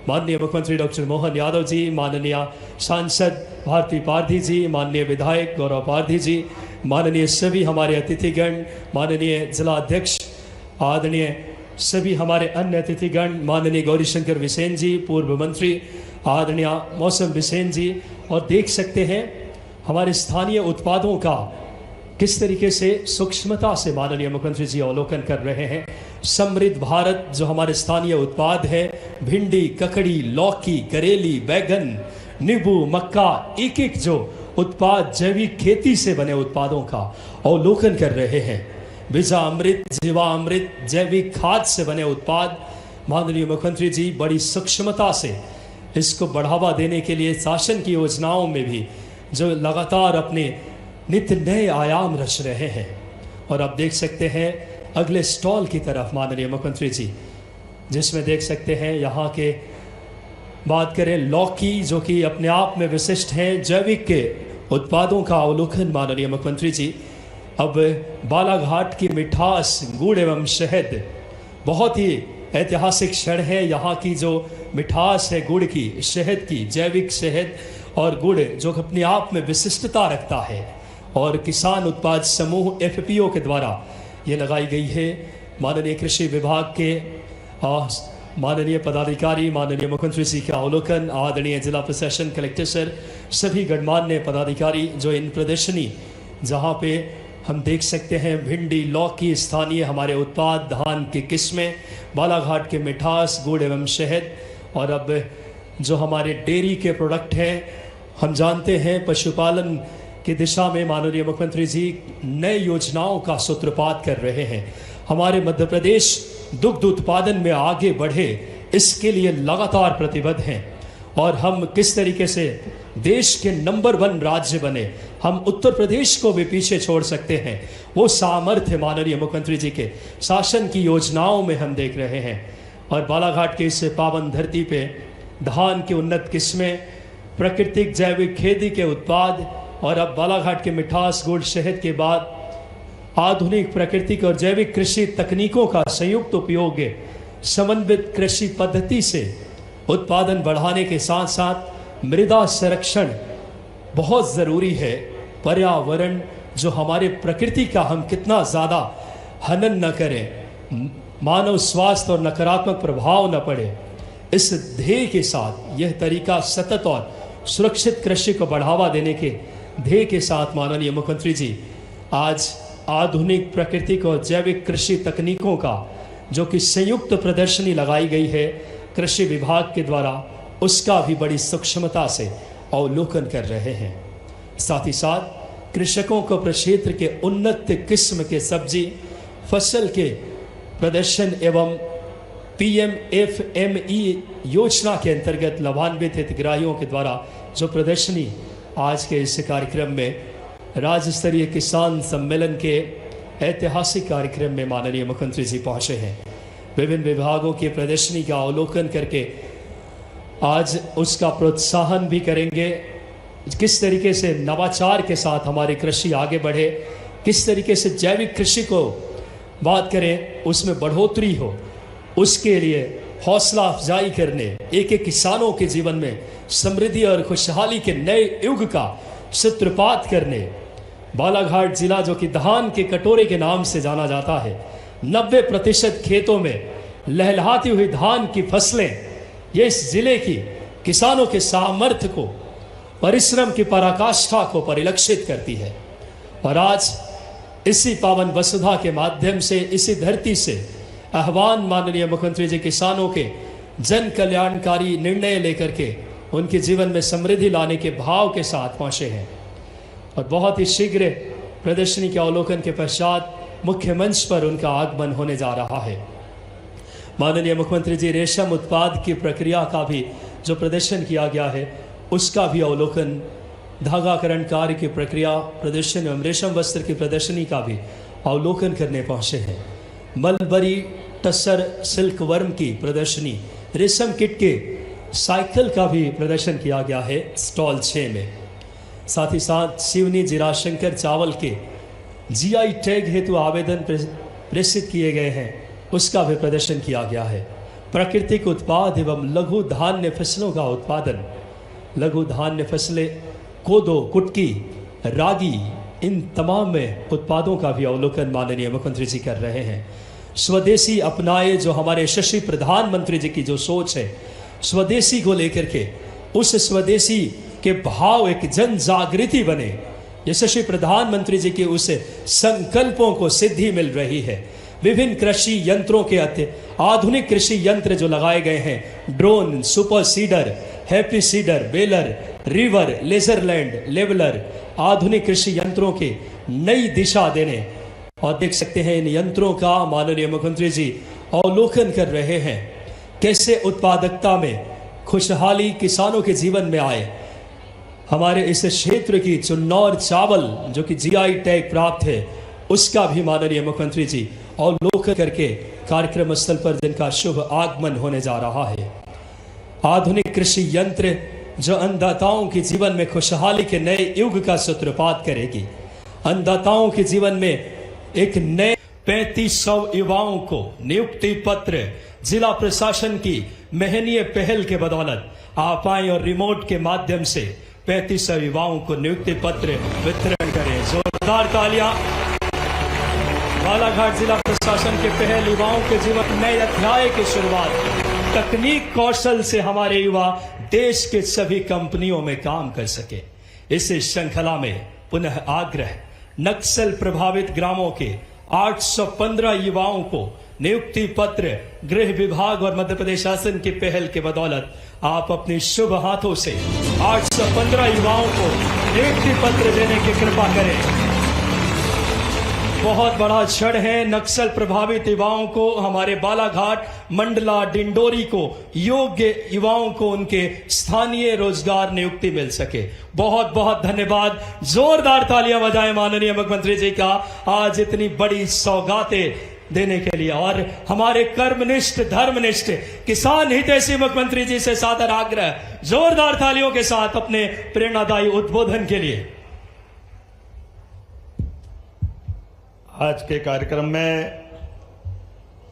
माननीय मुख्यमंत्री डॉक्टर मोहन यादव जी, माननीय सांसद भारती पारधी जी, माननीय विधायक गौरव पारधी जी, माननीय सभी हमारे अतिथिगण, माननीय जिला अध्यक्ष, आदरणीय सभी हमारे अन्य अतिथिगण, माननीय गौरीशंकर बिसेन जी, पूर्व मंत्री, आदरणीय मौसम बिसेन जी, और देख सकते हैं हमारे स्थानीय उत्पादों का किस तरीके से सूक्ष्मता से माननीय मुख्यमंत्री जी अवलोकन कर रहे हैं। समृद्ध भारत जो हमारे स्थानीय उत्पाद है, भिंडी, ककड़ी, लौकी, करेली, बैगन, नींबू, मक्का, एक एक जो उत्पाद जैविक खेती से बने उत्पादों का अवलोकन कर रहे हैं। बिजा अमृत, जीवा अमृत, जैविक खाद से बने उत्पाद, माननीय मुख्यमंत्री जी बड़ी सूक्ष्मता से इसको बढ़ावा देने के लिए शासन की योजनाओं में भी जो लगातार अपने नित्य नए आयाम रच रहे हैं। और आप देख सकते हैं अगले स्टॉल की तरफ माननीय मुख्यमंत्री जी, जिसमें देख सकते हैं यहाँ के बात करें लौकी जो कि अपने आप में विशिष्ट हैं, जैविक के उत्पादों का अवलोकन माननीय मुख्यमंत्री जी। अब बालाघाट की मिठास, गुड़ एवं शहद, बहुत ही ऐतिहासिक क्षण है। यहाँ की जो मिठास है गुड़ की, शहद की, जैविक शहद और गुड़ जो अपने आप में विशिष्टता रखता है, और किसान उत्पाद समूह FPO के द्वारा ये लगाई गई है। माननीय कृषि विभाग के माननीय पदाधिकारी, माननीय मुख्यमंत्री जी का अवलोकन, आदरणीय जिला प्रशासन कलेक्टर सर, सभी गणमान्य पदाधिकारी जो इन प्रदर्शनी जहाँ पे हम देख सकते हैं भिंडी, लौकी, स्थानीय हमारे उत्पाद, धान की किस्में, बालाघाट के मिठास, गुड़ एवं शहद, और अब जो हमारे डेयरी के प्रोडक्ट हैं, हम जानते हैं पशुपालन की दिशा में माननीय मुख्यमंत्री जी नए योजनाओं का सूत्रपात कर रहे हैं। हमारे मध्य प्रदेश दुग्ध उत्पादन में आगे बढ़े, इसके लिए लगातार प्रतिबद्ध हैं। और हम किस तरीके से देश के नंबर 1 राज्य बने, हम उत्तर प्रदेश को भी पीछे छोड़ सकते हैं, वो सामर्थ्य माननीय मुख्यमंत्री जी के शासन की योजनाओं में हम देख रहे हैं। और बालाघाट के इस पावन धरती पे धान की उन्नत किस्में, प्राकृतिक जैविक खेती के उत्पाद, और अब बालाघाट के मिठास, गुड़, शहद के बाद आधुनिक प्राकृतिक और जैविक कृषि तकनीकों का संयुक्त उपयोग, समन्वित कृषि पद्धति से उत्पादन बढ़ाने के साथ साथ मृदा संरक्षण बहुत ज़रूरी है। पर्यावरण जो हमारे प्रकृति का हम कितना ज़्यादा हनन न करें, मानव स्वास्थ्य और नकारात्मक प्रभाव न पड़े, इस ध्येय के साथ यह तरीका सतत और सुरक्षित कृषि को बढ़ावा देने के ध्येय के साथ माननीय मुख्यमंत्री जी आज आधुनिक प्राकृतिक और जैविक कृषि तकनीकों का जो कि संयुक्त प्रदर्शनी लगाई गई है कृषि विभाग के द्वारा, उसका भी बड़ी सूक्ष्मता से अवलोकन कर रहे हैं। साथ ही साथ कृषकों को प्रक्षेत्र के उन्नत किस्म के सब्जी, फसल के प्रदर्शन एवं PMFME योजना के अंतर्गत लाभान्वित हितग्राहियों के द्वारा जो प्रदर्शनी आज के इस कार्यक्रम में राज्य स्तरीय किसान सम्मेलन के ऐतिहासिक कार्यक्रम में माननीय मुख्यमंत्री जी पहुंचे हैं। विभिन्न विभागों की प्रदर्शनी का अवलोकन करके आज उसका प्रोत्साहन भी करेंगे। किस तरीके से नवाचार के साथ हमारी कृषि आगे बढ़े, किस तरीके से जैविक कृषि को बात करें उसमें बढ़ोतरी हो, उसके लिए हौसला अफजाई करने, एक एक किसानों के जीवन में समृद्धि और खुशहाली के नए युग का सूत्रपात करने। बालाघाट जिला जो कि धान के कटोरे के नाम से जाना जाता है, 90% खेतों में लहलहाती हुई धान की फसलें ये इस जिले की किसानों के सामर्थ्य को, परिश्रम की पराकाष्ठा को परिलक्षित करती है। और आज इसी पावन वसुधा के माध्यम से, इसी धरती से आह्वान माननीय मुख्यमंत्री जी किसानों के जन कल्याणकारी निर्णय लेकर के उनके जीवन में समृद्धि लाने के भाव के साथ पहुंचे हैं। और बहुत ही शीघ्र प्रदर्शनी के अवलोकन के पश्चात मुख्य मंच पर उनका आगमन होने जा रहा है। माननीय मुख्यमंत्री जी रेशम उत्पाद की प्रक्रिया का भी जो प्रदर्शन किया गया है उसका भी अवलोकन, धागाकरण कार्य की प्रक्रिया प्रदर्शन एवं रेशम वस्त्र की प्रदर्शनी का भी अवलोकन करने पहुंचे हैं। मलबरी टसर सिल्क वर्म की प्रदर्शनी, रेशम किट के साइकिल का भी प्रदर्शन किया गया है स्टॉल 6 में। साथ ही साथ सिवनी जीरा शंकर चावल के GI टैग हेतु आवेदन प्रेषित किए गए हैं, उसका भी प्रदर्शन किया गया है। प्राकृतिक उत्पाद एवं लघु धान्य फसलों का उत्पादन, लघु धान्य फसलें कोदो, कुटकी, रागी, इन तमाम उत्पादों का भी अवलोकन माननीय मुख्यमंत्री जी कर रहे हैं। स्वदेशी अपनाए जो हमारे यशस्वी प्रधानमंत्री जी की जो सोच है, स्वदेशी को लेकर के उस स्वदेशी के भाव एक जन जागृति बने, यशस्वी प्रधानमंत्री जी के उस संकल्पों को सिद्धि मिल रही है। विभिन्न कृषि यंत्रों के आधुनिक कृषि यंत्र जो लगाए गए हैं, drone, super seeder, happy seeder, baler, रिवर, लेजरलैंड, लेवलर, आधुनिक कृषि यंत्रों के नई दिशा देने, और देख सकते हैं इन यंत्रों का माननीय मुख्यमंत्री जी अवलोकन कर रहे हैं। कैसे उत्पादकता में खुशहाली किसानों के जीवन में आए। हमारे इस क्षेत्र की चुन्नौर चावल जो कि GI टैग प्राप्त है, उसका भी माननीय मुख्यमंत्री जी अवलोकन करके कार्यक्रम स्थल पर जिनका शुभ आगमन होने जा रहा है। आधुनिक कृषि यंत्र जो अन्नदाताओं के जीवन में खुशहाली के नए युग का सूत्रपात करेगी। अन्नदाताओं के जीवन में एक नए 3500 युवाओं को नियुक्ति पत्र जिला प्रशासन की महनीय पहल के बदौलत आप आए और रिमोट के माध्यम से 3500 युवाओं को नियुक्ति पत्र वितरण करें। जोरदार तालियां। बालाघाट जिला प्रशासन के पहल युवाओं के जीवन नए अध्याय की शुरुआत। तकनीक कौशल से हमारे युवा देश के सभी कंपनियों में काम कर सके। इस श्रृंखला में पुनः आग्रह, नक्सल प्रभावित ग्रामों के 815 युवाओं को नियुक्ति पत्र गृह विभाग और मध्य प्रदेश शासन की पहल के बदौलत आप अपने शुभ हाथों से 815 युवाओं को नियुक्ति पत्र देने की कृपा करें। बहुत बड़ा क्षण है। नक्सल प्रभावित युवाओं को, हमारे बालाघाट, मंडला, डिंडोरी को योग्य युवाओं को उनके स्थानीय रोजगार नियुक्ति मिल सके। बहुत बहुत धन्यवाद। जोरदार तालियां बजाएं माननीय मुख्यमंत्री जी का आज इतनी बड़ी सौगातें देने के लिए। और हमारे कर्मनिष्ठ, धर्मनिष्ठ, किसान हितैषी मुख्यमंत्री जी से सादर आग्रह, जोरदार तालियों के साथ अपने प्रेरणादायी उद्बोधन के लिए। आज के कार्यक्रम में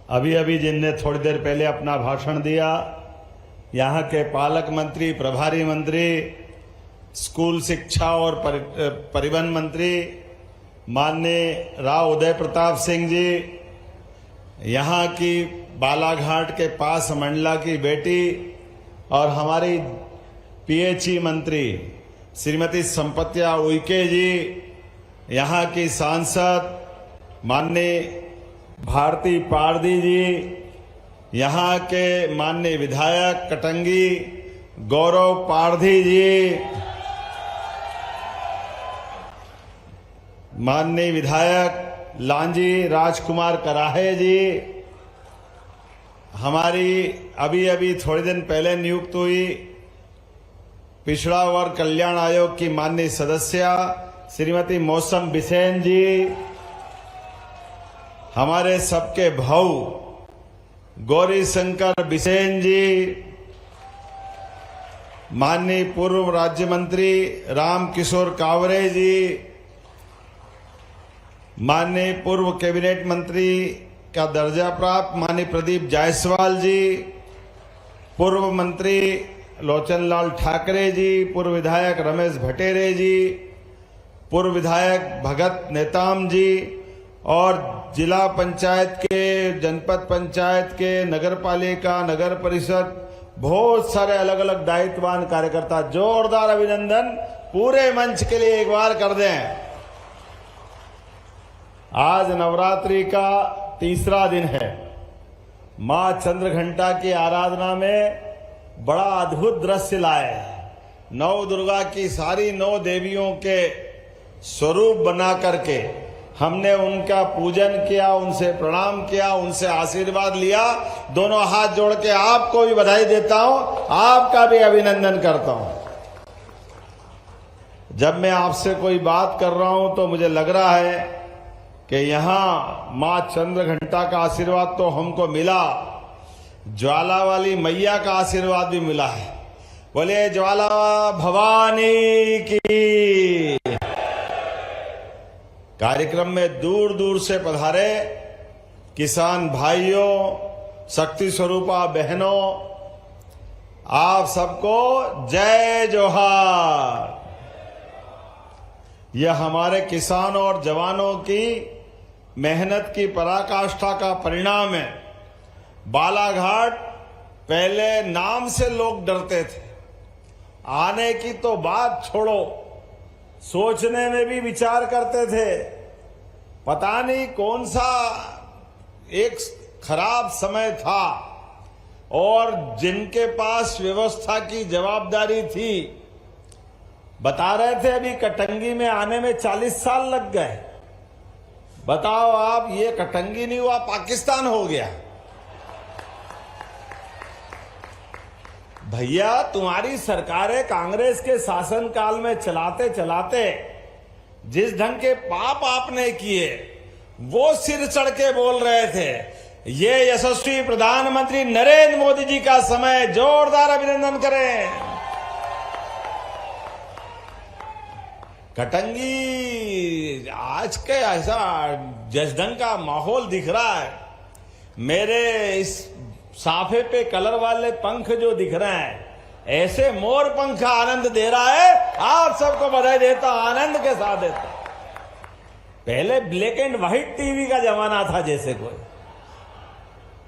अभी जिनने थोड़ी देर पहले अपना भाषण दिया, यहाँ के पालक मंत्री, प्रभारी मंत्री, स्कूल शिक्षा और परिवहन मंत्री माननीय राव उदय प्रताप सिंह जी, यहाँ की बालाघाट के पास मंडला की बेटी और हमारी PHE मंत्री श्रीमती संपत्या उइके जी, यहाँ की सांसद माननीय भारती पारदी जी, यहाँ के माननीय विधायक कटंगी गौरव पारधी जी, माननीय विधायक लांजी राजकुमार कराहे जी, हमारी अभी अभी थोड़े दिन पहले नियुक्त हुई पिछड़ा वर्ग कल्याण आयोग की माननीय सदस्य श्रीमती मौसम बिसेन जी, हमारे सबके भाऊ गौरी शंकर बिसेन जी, माननीय पूर्व राज्य मंत्री राम किशोर कावरे जी, माननीय पूर्व कैबिनेट मंत्री का दर्जा प्राप्त माननीय प्रदीप जायसवाल जी, पूर्व मंत्री लोचनलाल ठाकरे जी, पूर्व विधायक रमेश भटेरे जी, पूर्व विधायक भगत नेताम जी और जिला पंचायत के, जनपद पंचायत के, नगर पालिका, नगर परिषद, बहुत सारे अलग अलग दायित्ववान कार्यकर्ता, जोरदार अभिनंदन पूरे मंच के लिए एक बार कर दें। आज नवरात्रि का तीसरा दिन है। मां चंद्रघंटा की आराधना में बड़ा अद्भुत दृश्य लाए। नौ दुर्गा की सारी 9 देवियों के स्वरूप बना करके हमने उनका पूजन किया, उनसे प्रणाम किया, उनसे आशीर्वाद लिया। दोनों हाथ जोड़ के आपको भी बधाई देता हूं, आपका भी अभिनंदन करता हूं। जब मैं आपसे कोई बात कर रहा हूं तो मुझे लग रहा है कि यहां मां चंद्रघंटा का आशीर्वाद तो हमको मिला, ज्वाला वाली मैया का आशीर्वाद भी मिला है। बोले ज्वाला भवानी की। कार्यक्रम में दूर दूर से पधारे किसान भाइयों, शक्ति स्वरूपा बहनों, आप सबको जय जोहार। यह हमारे किसानों और जवानों की मेहनत की पराकाष्ठा का परिणाम है। बालाघाट पहले नाम से लोग डरते थे, आने की तो बात छोड़ो, सोचने में भी विचार करते थे। पता नहीं कौन सा एक खराब समय था और जिनके पास व्यवस्था की जवाबदारी थी, बता रहे थे अभी कटंगी में आने में 40 साल लग गए। बताओ आप, ये कटंगी नहीं हुआ, पाकिस्तान हो गया। भैया तुम्हारी सरकारें कांग्रेस के शासनकाल में चलाते चलाते जिस ढंग के पाप आपने किए, वो सिर चढ़ के बोल रहे थे। ये यशस्वी प्रधानमंत्री नरेंद्र मोदी जी का समय, जोरदार अभिनंदन करें। कटंगी आज के ऐसा जिस ढंग का माहौल दिख रहा है, मेरे इस साफे पे कलर वाले पंख जो दिख रहे हैं, ऐसे मोर पंख आनंद दे रहा है। आप सबको बधाई देता, आनंद के साथ देता। पहले ब्लैक एंड व्हाइट टीवी का जमाना था जैसे कोई,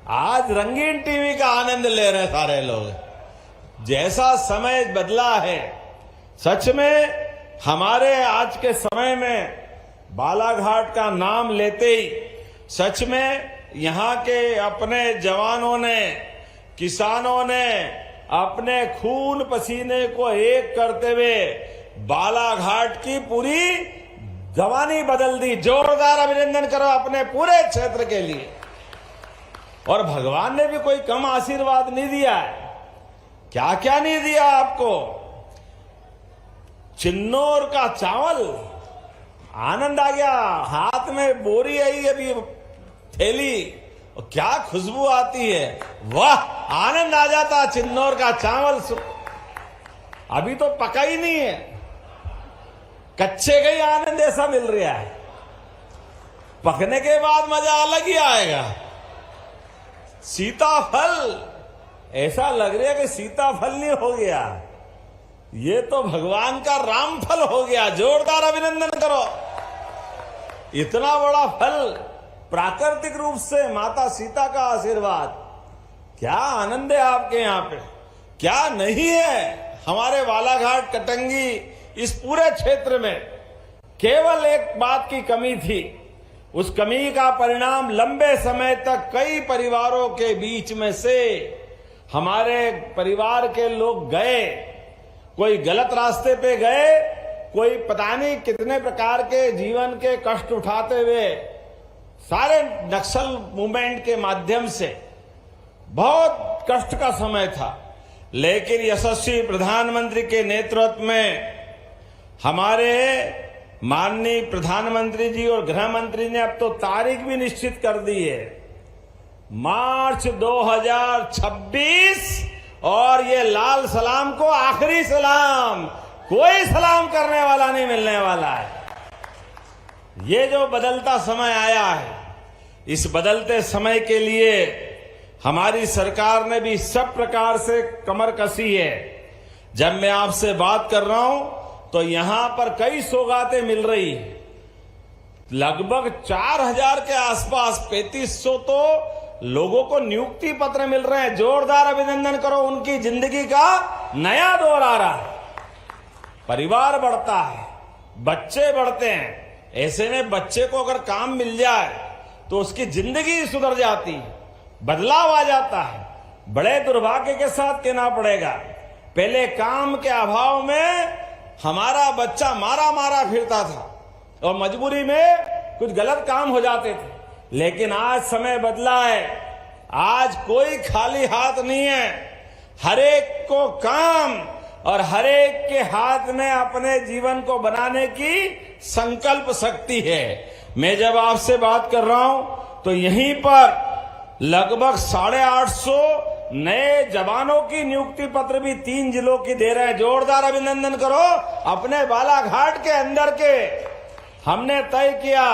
आज रंगीन टीवी का आनंद ले रहे सारे लोग। जैसा समय बदला है, सच में हमारे आज के समय में बालाघाट का नाम लेते ही सच में यहां के अपने जवानों ने, किसानों ने अपने खून पसीने को एक करते हुए बालाघाट की पूरी जवानी बदल दी। जोरदार अभिनंदन करो अपने पूरे क्षेत्र के लिए। और भगवान ने भी कोई कम आशीर्वाद नहीं दिया है। क्या क्या नहीं दिया आपको। चिन्नौर का चावल, आनंद आ गया। हाथ में बोरी आई अभी थैली, और क्या खुशबू आती है, वाह, आनंद आ जाता। चिन्नौर का चावल अभी तो पका ही नहीं है, कच्चे का ही आनंद ऐसा मिल रहा है। पकने के बाद मजा अलग ही आएगा। सीताफल, ऐसा लग रहा है कि सीताफल नहीं हो गया, ये तो भगवान का रामफल हो गया। जोरदार अभिनंदन करो। इतना बड़ा फल, प्राकृतिक रूप से माता सीता का आशीर्वाद, क्या आनंद है आपके यहां पे, क्या नहीं है। हमारे बालाघाट, कटंगी, इस पूरे क्षेत्र में केवल एक बात की कमी थी। उस कमी का परिणाम लंबे समय तक कई परिवारों के बीच में से हमारे परिवार के लोग गए, कोई गलत रास्ते पे गए, कोई पता नहीं कितने प्रकार के जीवन के कष्ट उठाते हुए सारे नक्सल मूवमेंट के माध्यम से बहुत कष्ट का समय था, लेकिन यशस्वी प्रधानमंत्री के नेतृत्व में हमारे माननीय प्रधानमंत्री जी और गृह मंत्री ने अब तो तारीख भी निश्चित कर दी है, मार्च 2026, और ये लाल सलाम को आखिरी सलाम, कोई सलाम करने वाला नहीं मिलने वाला है। ये जो बदलता समय आया है, इस बदलते समय के लिए हमारी सरकार ने भी सब प्रकार से कमर कसी है। जब मैं आपसे बात कर रहा हूं तो यहां पर कई सौगातें मिल रही है, लगभग 4000 के आसपास, 3500 तो लोगों को नियुक्ति पत्र मिल रहे हैं। जोरदार अभिनंदन करो, उनकी जिंदगी का नया दौर आ रहा है, परिवार बढ़ता है, बच्चे बढ़ते हैं। ऐसे में बच्चे को अगर काम मिल जाए तो उसकी जिंदगी सुधर जाती है, बदलाव आ जाता है। बड़े दुर्भाग्य के साथ कहना पड़ेगा, पहले काम के अभाव में हमारा बच्चा मारा फिरता था और मजबूरी में कुछ गलत काम हो जाते थे, लेकिन आज समय बदला है। आज कोई खाली हाथ नहीं है, हर एक को काम और हर एक के हाथ में अपने जीवन को बनाने की संकल्प शक्ति है। मैं जब आपसे बात कर रहा हूं तो यहीं पर लगभग 850 नए जवानों की नियुक्ति पत्र भी 3 जिलों की दे रहे हैं। जोरदार अभिनंदन करो। अपने बालाघाट के अंदर के हमने तय किया,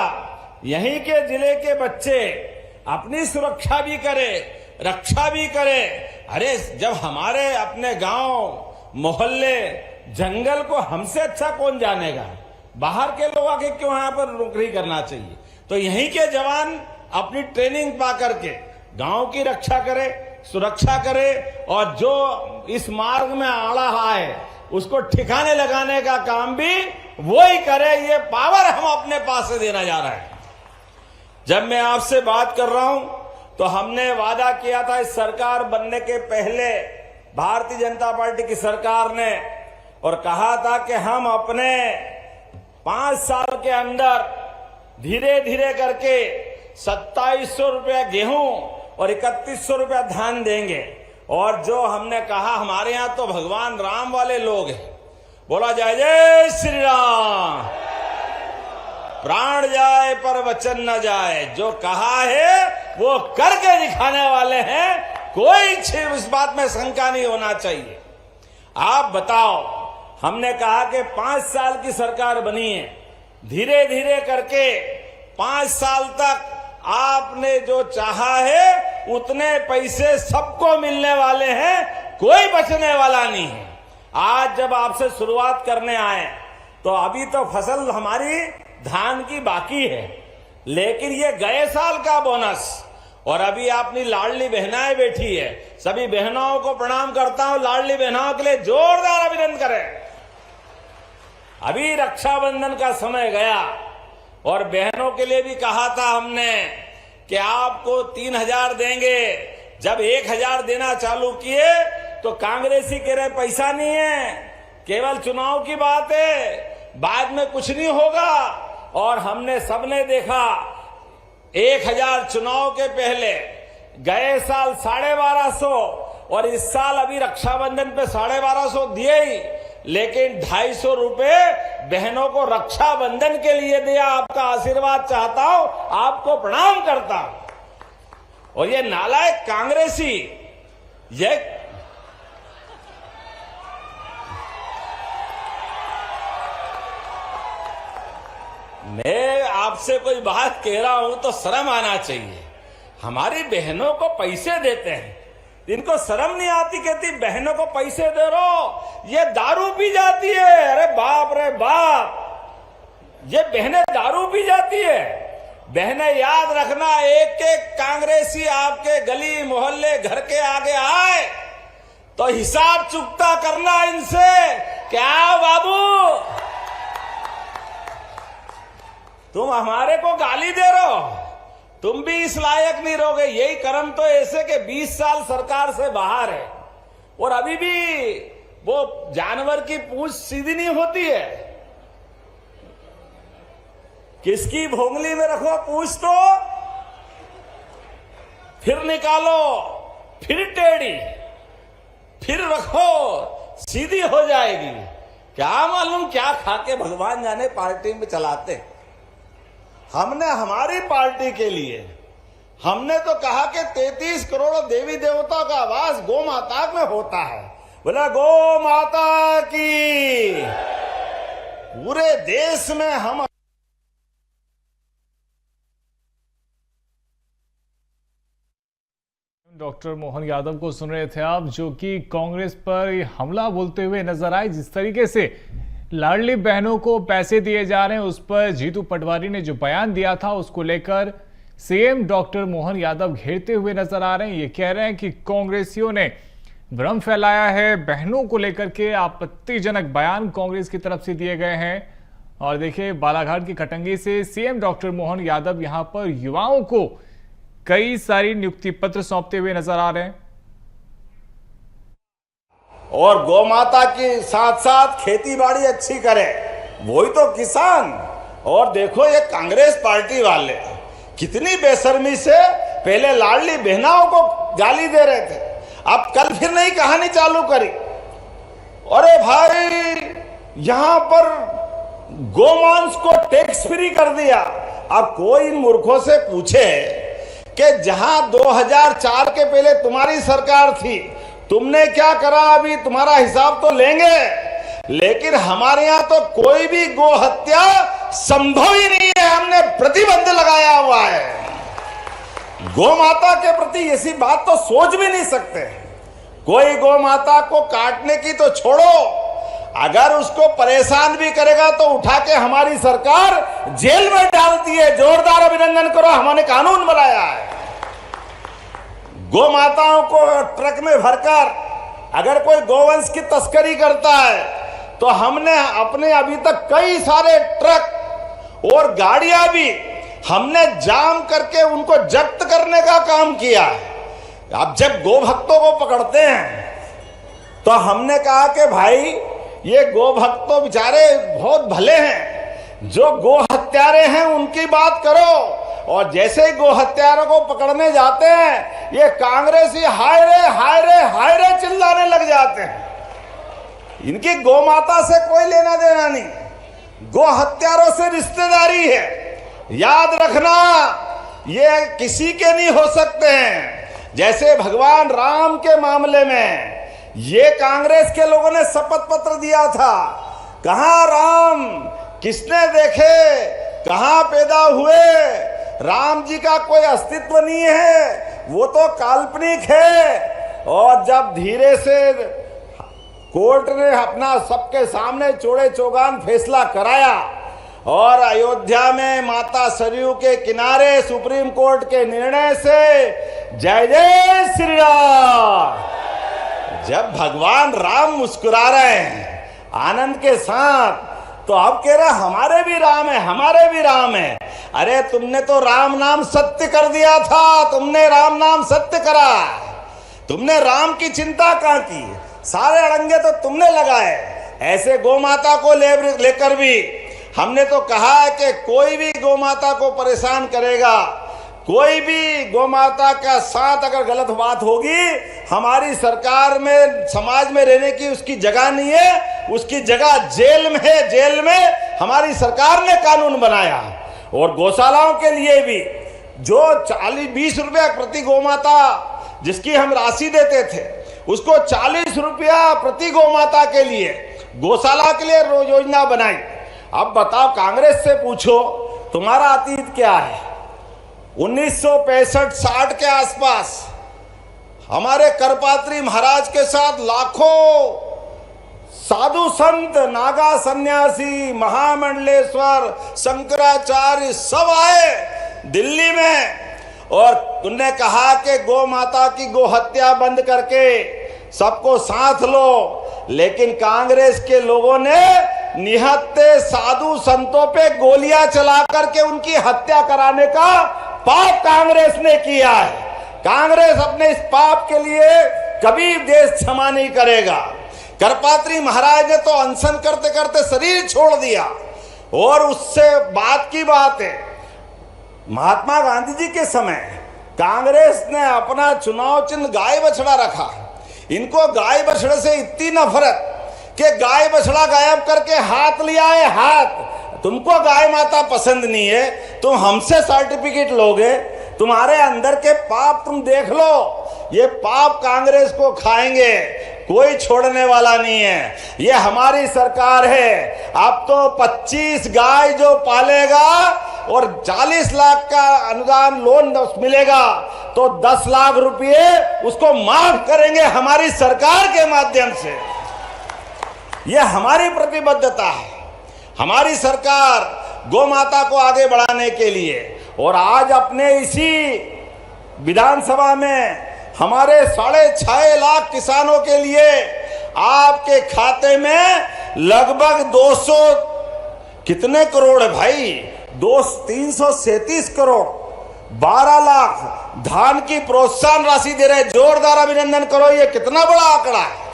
यहीं के जिले के बच्चे अपनी सुरक्षा भी करे, रक्षा भी करे। अरे जब हमारे अपने गांव, मोहल्ले, जंगल को हमसे अच्छा कौन जानेगा, बाहर के लोग आके क्यों यहाँ पर नौकरी करना चाहिए। तो यहीं के जवान अपनी ट्रेनिंग पा करके गांव की रक्षा करे, सुरक्षा करे, और जो इस मार्ग में आड़ा है उसको ठिकाने लगाने का काम भी वो ही करे। ये पावर हम अपने पास से देना जा रहे हैं। जब मैं आपसे बात कर रहा हूं तो हमने वादा किया था, इस सरकार बनने के पहले भारतीय जनता पार्टी की सरकार ने, और कहा था कि हम अपने 5 साल के अंदर धीरे धीरे करके 2700 रुपया गेहूं और 3100 रुपया धान देंगे। और जो हमने कहा, हमारे यहां तो भगवान राम वाले लोग हैं, बोला जय जय श्री राम, प्राण जाए पर वचन न जाए। जो कहा है वो करके दिखाने वाले हैं, कोई इस बात में शंका नहीं होना चाहिए। आप बताओ, हमने कहा कि 5 साल की सरकार बनी है, धीरे धीरे करके 5 साल तक आपने जो चाहा है उतने पैसे सबको मिलने वाले हैं, कोई बचने वाला नहीं है। आज जब आपसे शुरुआत करने आए तो अभी तो फसल हमारी धान की बाकी है, लेकिन ये गए साल का बोनस, और अभी अपनी लाडली बहनाएं बैठी है, सभी बहनों को प्रणाम करता हूं। लाडली बहनों के लिए जोरदार अभिनंदन करें। अभी रक्षाबंधन का समय गया और बहनों के लिए भी कहा था हमने कि आपको 3000 देंगे। जब 1000 देना चालू किए तो कांग्रेसी कह रहे पैसा नहीं है, केवल चुनाव की बात है, बाद में कुछ नहीं होगा। और हमने सबने देखा 1000 चुनाव के पहले, गए साल 1250 और इस साल अभी रक्षाबंधन पे 1250 दिए ही, लेकिन 250 रुपए बहनों को रक्षाबंधन के लिए दिया। आपका आशीर्वाद चाहता हूं, आपको प्रणाम करता हूं। और ये नालायक कांग्रेसी, ये मैं आपसे कोई बात कह रहा हूं तो शर्म आना चाहिए। हमारी बहनों को पैसे देते हैं, इनको शर्म नहीं आती, कहती बहनों को पैसे दे रहो, ये दारू पी जाती है। अरे बाप रे बाप, ये बहनें दारू पी जाती है। बहनें याद रखना, एक एक कांग्रेसी आपके गली मोहल्ले घर के आगे आए तो हिसाब चुकता करना इनसे। क्या बाबू, तुम हमारे को गाली दे रहे हो, तुम भी इस लायक नहीं रहोगे। यही कर्म तो ऐसे के 20 साल सरकार से बाहर है और अभी भी वो जानवर की पूंछ सीधी नहीं होती है। किसकी भोंगली में रखो पूंछ तो फिर निकालो, फिर टेढ़ी, फिर रखो सीधी हो जाएगी। क्या मालूम क्या खाके भगवान जाने पार्टी में चलाते। हमने हमारी पार्टी के लिए हमने तो कहा कि 33 करोड़ देवी देवता का वास गौ माता में होता है। बोला गौ माता की। पूरे देश में हम डॉक्टर मोहन यादव को सुन रहे थे आप, जो कि कांग्रेस पर हमला बोलते हुए नजर आए। जिस तरीके से लाडली बहनों को पैसे दिए जा रहे हैं, उस पर जीतू पटवारी ने जो बयान दिया था, उसको लेकर सीएम डॉक्टर मोहन यादव घेरते हुए नजर आ रहे हैं। ये कह रहे हैं कि कांग्रेसियों ने भ्रम फैलाया है। बहनों को लेकर के आपत्तिजनक बयान कांग्रेस की तरफ से दिए गए हैं। और देखिए, बालाघाट की कटंगी से सीएम डॉक्टर मोहन यादव यहां पर युवाओं को कई सारी नियुक्ति पत्र सौंपते हुए नजर आ रहे हैं। और गौ माता के साथ साथ खेती बाड़ी अच्छी करे, वही तो किसान। और देखो ये कांग्रेस पार्टी वाले कितनी बेशर्मी से पहले लाडली बहनाओं को गाली दे रहे थे, अब कल फिर नई कहानी चालू करी। अरे भाई, यहां पर गोमांस को टैक्स फ्री कर दिया। अब कोई इन मूर्खों से पूछे कि जहां 2004 के पहले तुम्हारी सरकार थी, तुमने क्या करा, अभी तुम्हारा हिसाब तो लेंगे। लेकिन हमारे यहां तो कोई भी गो हत्या संभव ही नहीं है, हमने प्रतिबंध लगाया हुआ है। गौ माता के प्रति ऐसी बात तो सोच भी नहीं सकते। कोई गौ माता को काटने की तो छोड़ो, अगर उसको परेशान भी करेगा तो उठा के हमारी सरकार जेल में डालती है। जोरदार अभिनंदन करो, हमने कानून बनाया है। गौ माताओं को ट्रक में भरकर अगर कोई गोवंश की तस्करी करता है तो हमने अपने अभी तक कई सारे ट्रक और गाड़ियां भी हमने जाम करके उनको जब्त करने का काम किया। अब जब गो भक्तों को पकड़ते हैं तो हमने कहा कि भाई ये गो भक्त तो बेचारे बहुत भले हैं, जो गो हत्यारे हैं उनकी बात करो। और जैसे ही गो हत्यारों को पकड़ने जाते हैं, ये कांग्रेसी हाय रे हाय रे हाय रे चिल्लाने लग जाते हैं। इनकी गौ माता से कोई लेना देना नहीं, गो हत्यारों से रिश्तेदारी है। याद रखना, ये किसी के नहीं हो सकते हैं। जैसे भगवान राम के मामले में ये कांग्रेस के लोगों ने शपथ पत्र दिया था, कहां राम किसने देखे, कहां पैदा हुए, राम जी का कोई अस्तित्व नहीं है, वो तो काल्पनिक है। और जब धीरे से कोर्ट ने अपना सबके सामने चौड़े चौगान फैसला कराया और अयोध्या में माता सरयू के किनारे सुप्रीम कोर्ट के निर्णय से जय जय श्री राम, जब भगवान राम मुस्कुरा रहे हैं आनंद के साथ, तो अब कह रहे हमारे भी राम है, हमारे भी राम है। अरे तुमने तो राम नाम सत्य कर दिया था, तुमने राम नाम सत्य करा, तुमने राम की चिंता कहां की, सारे अड़ंगे तो तुमने लगाए। ऐसे गौ माता को लेकर भी हमने तो कहा है कि कोई भी गौ माता को परेशान करेगा, कोई भी गौ माता का साथ अगर गलत बात होगी, हमारी सरकार में समाज में रहने की उसकी जगह नहीं है, उसकी जगह जेल में है। जेल में हमारी सरकार ने कानून बनाया। और गौशालाओं के लिए भी जो 40-20 रुपया प्रति गौ माता जिसकी हम राशि देते थे, उसको 40 रुपया प्रति गौ माता के लिए गौशाला के लिए रोज योजना बनाई। अब बताओ, कांग्रेस से पूछो तुम्हारा अतीत क्या है। 1965-60 के आसपास हमारे करपात्री महाराज के साथ लाखों साधु संत, नागा सन्यासी, महामंडलेश्वर, शंकराचार्य सब आए दिल्ली में, और तुमने कहा कि गौ माता की गौ हत्या बंद करके सबको साथ लो। लेकिन कांग्रेस के लोगों ने निहत्ते साधु संतों पे गोलियां चला करके उनकी हत्या कराने का पाप कांग्रेस ने किया है। कांग्रेस अपने इस पाप के लिए कभी देश क्षमा नहीं करेगा। करपात्री महाराज ने तो अनशन करते करते शरीर छोड़ दिया। और उससे बात की बात है, महात्मा गांधी जी के समय कांग्रेस ने अपना चुनाव चिन्ह गाय बछड़ा रखा। इनको गाय बछड़े से इतनी नफरत कि गाय बछड़ा गायब करके हाथ लिया है। हाथ, तुमको गाय माता पसंद नहीं है, तुम हमसे सर्टिफिकेट लोगे, तुम्हारे अंदर के पाप तुम देख लो। ये पाप कांग्रेस को खाएंगे, कोई छोड़ने वाला नहीं है। ये हमारी सरकार है। अब तो 25 गाय जो पालेगा और 40 लाख का अनुदान लोन मिलेगा तो 10 लाख रुपए उसको माफ करेंगे हमारी सरकार के माध्यम से। ये हमारी प्रतिबद्धता है। हमारी सरकार गौ माता को आगे बढ़ाने के लिए, और आज अपने इसी विधानसभा में हमारे 6.5 लाख किसानों के लिए आपके खाते में लगभग 200 कितने करोड़ है भाई, 337 करोड़ 12 लाख धान की प्रोत्साहन राशि दे रहे। जोरदार अभिनंदन करो, ये कितना बड़ा आंकड़ा है।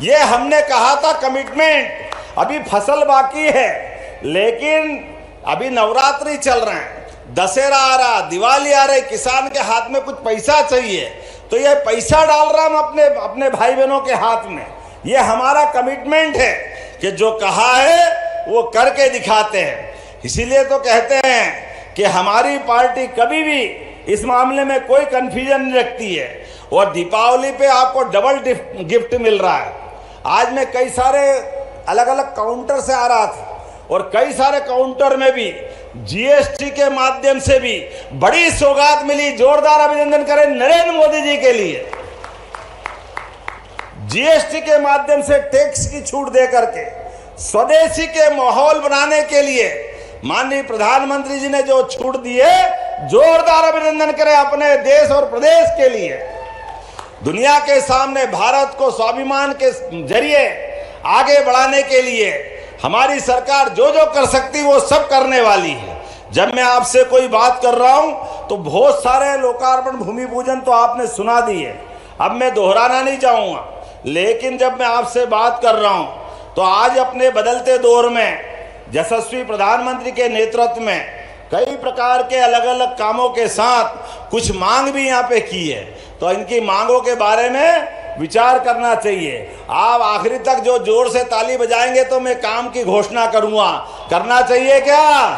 ये हमने कहा था कमिटमेंट। अभी फसल बाकी है, लेकिन अभी नवरात्रि चल रहे हैं, दशहरा आ रहा, दिवाली आ रही, किसान के हाथ में कुछ पैसा चाहिए, तो ये पैसा डाल रहा हम अपने भाई बहनों के हाथ में। ये हमारा कमिटमेंट है कि जो कहा है वो करके दिखाते हैं। इसीलिए तो कहते हैं कि हमारी पार्टी कभी भी इस मामले में कोई कंफ्यूजन नहीं रखती है। और दीपावली पे आपको डबल गिफ्ट मिल रहा है। आज मैं कई सारे अलग अलग काउंटर से आ रहा था, और कई सारे काउंटर में भी जीएसटी के माध्यम से भी बड़ी सौगात मिली। जोरदार अभिनंदन करें नरेंद्र मोदी जी के लिए। जीएसटी के माध्यम से टैक्स की छूट दे करके स्वदेशी के माहौल बनाने के लिए माननीय प्रधानमंत्री जी ने जो छूट दी है, जोरदार अभिनंदन करें अपने देश और प्रदेश के लिए। दुनिया के सामने भारत को स्वाभिमान के जरिए आगे बढ़ाने के लिए हमारी सरकार जो जो कर सकती वो सब करने वाली है। जब मैं आपसे कोई बात कर रहा हूं तो बहुत सारे लोकार्पण भूमि पूजन तो आपने सुना दिए, अब मैं दोहराना नहीं चाहूंगा। लेकिन जब मैं आपसे बात कर रहा हूं तो आज अपने बदलते दौर में यशस्वी प्रधानमंत्री के नेतृत्व में कई प्रकार के अलग अलग कामों के साथ कुछ मांग भी यहाँ पे की है, तो इनकी मांगों के बारे में विचार करना चाहिए। आप आखिरी तक जो जोर से ताली बजाएंगे तो मैं काम की घोषणा करूंगा। करना चाहिए क्या?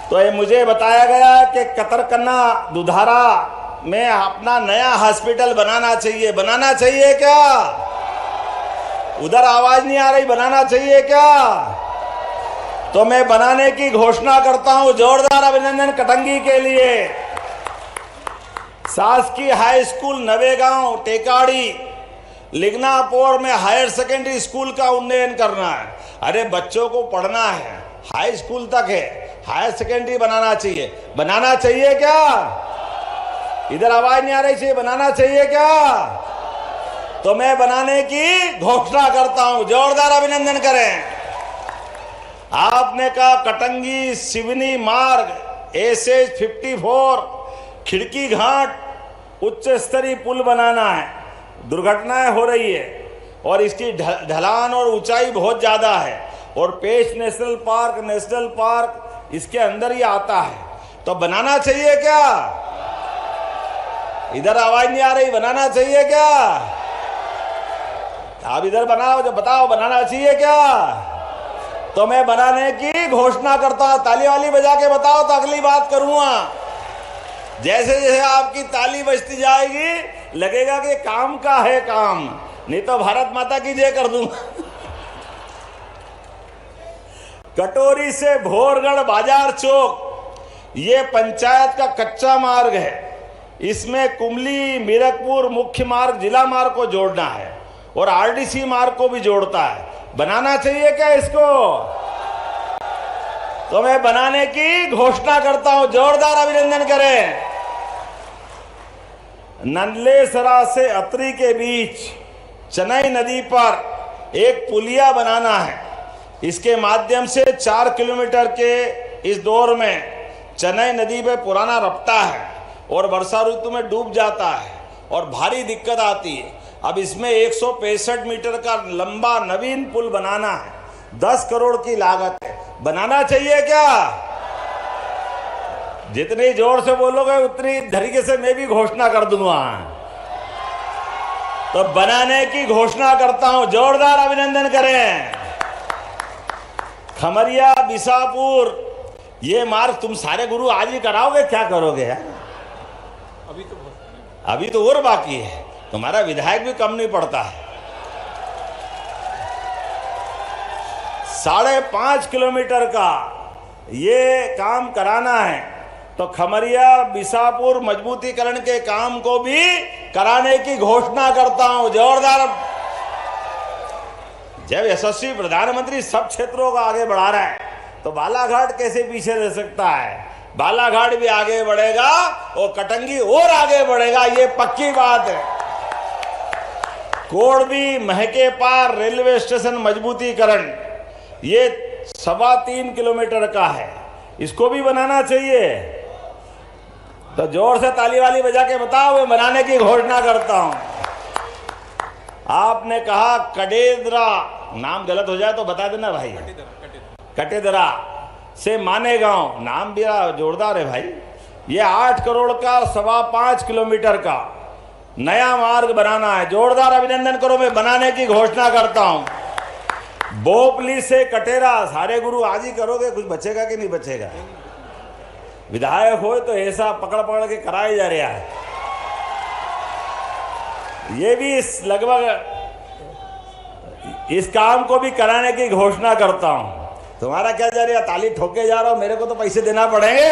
तो ये मुझे बताया गया कि कतरकन्ना दुधारा में अपना नया हॉस्पिटल बनाना चाहिए। बनाना चाहिए क्या? उधर आवाज नहीं आ रही, बनाना चाहिए क्या? तो मैं बनाने की घोषणा करता हूं। जोरदार अभिनंदन कटंगी के लिए। शासकीय हाई स्कूल नवेगांव टेकाड़ी लिग्नापोर में हायर सेकेंडरी स्कूल का उन्नयन करना है। अरे बच्चों को पढ़ना है, हाई स्कूल तक है, हायर सेकेंडरी बनाना चाहिए। बनाना चाहिए क्या? इधर आवाज नहीं आ रही, चाहिए बनाना चाहिए क्या? तो मैं बनाने की घोषणा करता हूं। जोरदार अभिनंदन करें। आपने कहा कटंगी सिवनी मार्ग एसएच 54 खिड़की घाट उच्च स्तरीय पुल बनाना है। दुर्घटनाएं हो रही है और इसकी ढलान और ऊंचाई बहुत ज्यादा है, और पेश नेशनल पार्क इसके अंदर ही आता है, तो बनाना चाहिए क्या? इधर आवाज नहीं आ रही, बनाना चाहिए क्या? आप इधर बनाओ, जो बताओ बनाना चाहिए क्या? तो मैं बनाने की घोषणा करता हूं। ताली वाली बजा के बताओ तो अगली बात करूंगा। जैसे जैसे आपकी ताली बजती जाएगी लगेगा कि काम का है काम, नहीं तो भारत माता की जय कर दूंगा। कटोरी से भोरगढ़ बाजार चौक ये पंचायत का कच्चा मार्ग है। इसमें कुमली मीरकपुर मुख्य मार्ग जिला मार्ग को जोड़ना है और आरडीसी मार्ग को भी जोड़ता है। बनाना चाहिए क्या इसको? तो मैं बनाने की घोषणा करता हूं। जोरदार अभिनंदन करें। नंदलेसरा से अतरी के बीच चेन्नई नदी पर एक पुलिया बनाना है। इसके माध्यम से 4 किलोमीटर के इस दौर में चेन्नई नदी पे पुराना रपटा है और वर्षा ऋतु में डूब जाता है और भारी दिक्कत आती है। अब इसमें 165 मीटर का लंबा नवीन पुल बनाना है। 10 करोड़ की लागत है। बनाना चाहिए क्या? जितनी जोर से बोलोगे उतनी तरीके से मैं भी घोषणा कर दूंगा। तो बनाने की घोषणा करता हूं, जोरदार अभिनंदन करें। खमरिया बिसापुर ये मार्ग तुम सारे गुरु आज ही कराओगे, क्या करोगे यार? अभी तो और बाकी है, तुम्हारा विधायक भी कम नहीं पड़ता है। 5.5 किलोमीटर का ये काम कराना है, तो खमरिया बिसापुर मजबूतीकरण के काम को भी कराने की घोषणा करता हूं, जोरदार। जब यशस्वी प्रधानमंत्री सब क्षेत्रों को आगे बढ़ा रहा है तो बालाघाट कैसे पीछे रह सकता है? बालाघाट भी आगे बढ़ेगा और कटंगी और आगे बढ़ेगा, ये पक्की बात है। कोडबी महके पार रेलवे स्टेशन मजबूतीकरण ये 3.25 किलोमीटर का है, इसको भी बनाना चाहिए। तो जोर से ताली वाली बजा के बताओ, मैं बनाने की घोषणा करता हूं। आपने कहा कटेदरा, नाम गलत हो जाए तो बता देना भाई। कटेदरा से मानेगांव, नाम भी जोरदार है भाई। ये 8 करोड़ का 5.25 किलोमीटर का नया मार्ग बनाना है, जोरदार अभिनंदन करो, मैं बनाने की घोषणा करता हूं। बोपली से कटेरा, सारे गुरु आज ही करोगे, कुछ बचेगा कि नहीं बचेगा? विधायक हो तो ऐसा पकड़ पकड़ के कराया जा रहा है। ये भी लगभग इस काम को भी कराने की घोषणा करता हूं। तुम्हारा क्या जा रहा है, ताली ठोके जा रहा हो, मेरे को तो पैसे देना पड़ेंगे।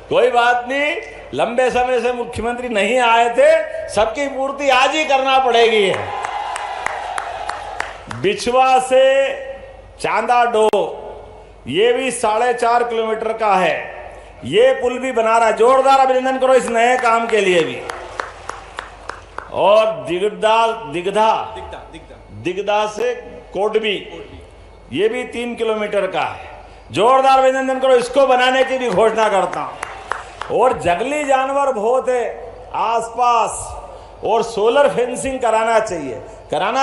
कोई बात नहीं, लंबे समय से मुख्यमंत्री नहीं आए थे, सबकी पूर्ति आज ही करना पड़ेगी। बिछवा से चांदाडो ये भी 4.5 किलोमीटर का है, ये पुल भी बना रहा है, जोरदार अभिनंदन करो इस नए काम के लिए भी। और दिगदा से कोडबी ये भी 3 किलोमीटर का है, जोरदार अभिनंदन करो, इसको बनाने की भी घोषणा करता हूं। और जंगली जानवर बहुत है आसपास, और सोलर फेंसिंग कराना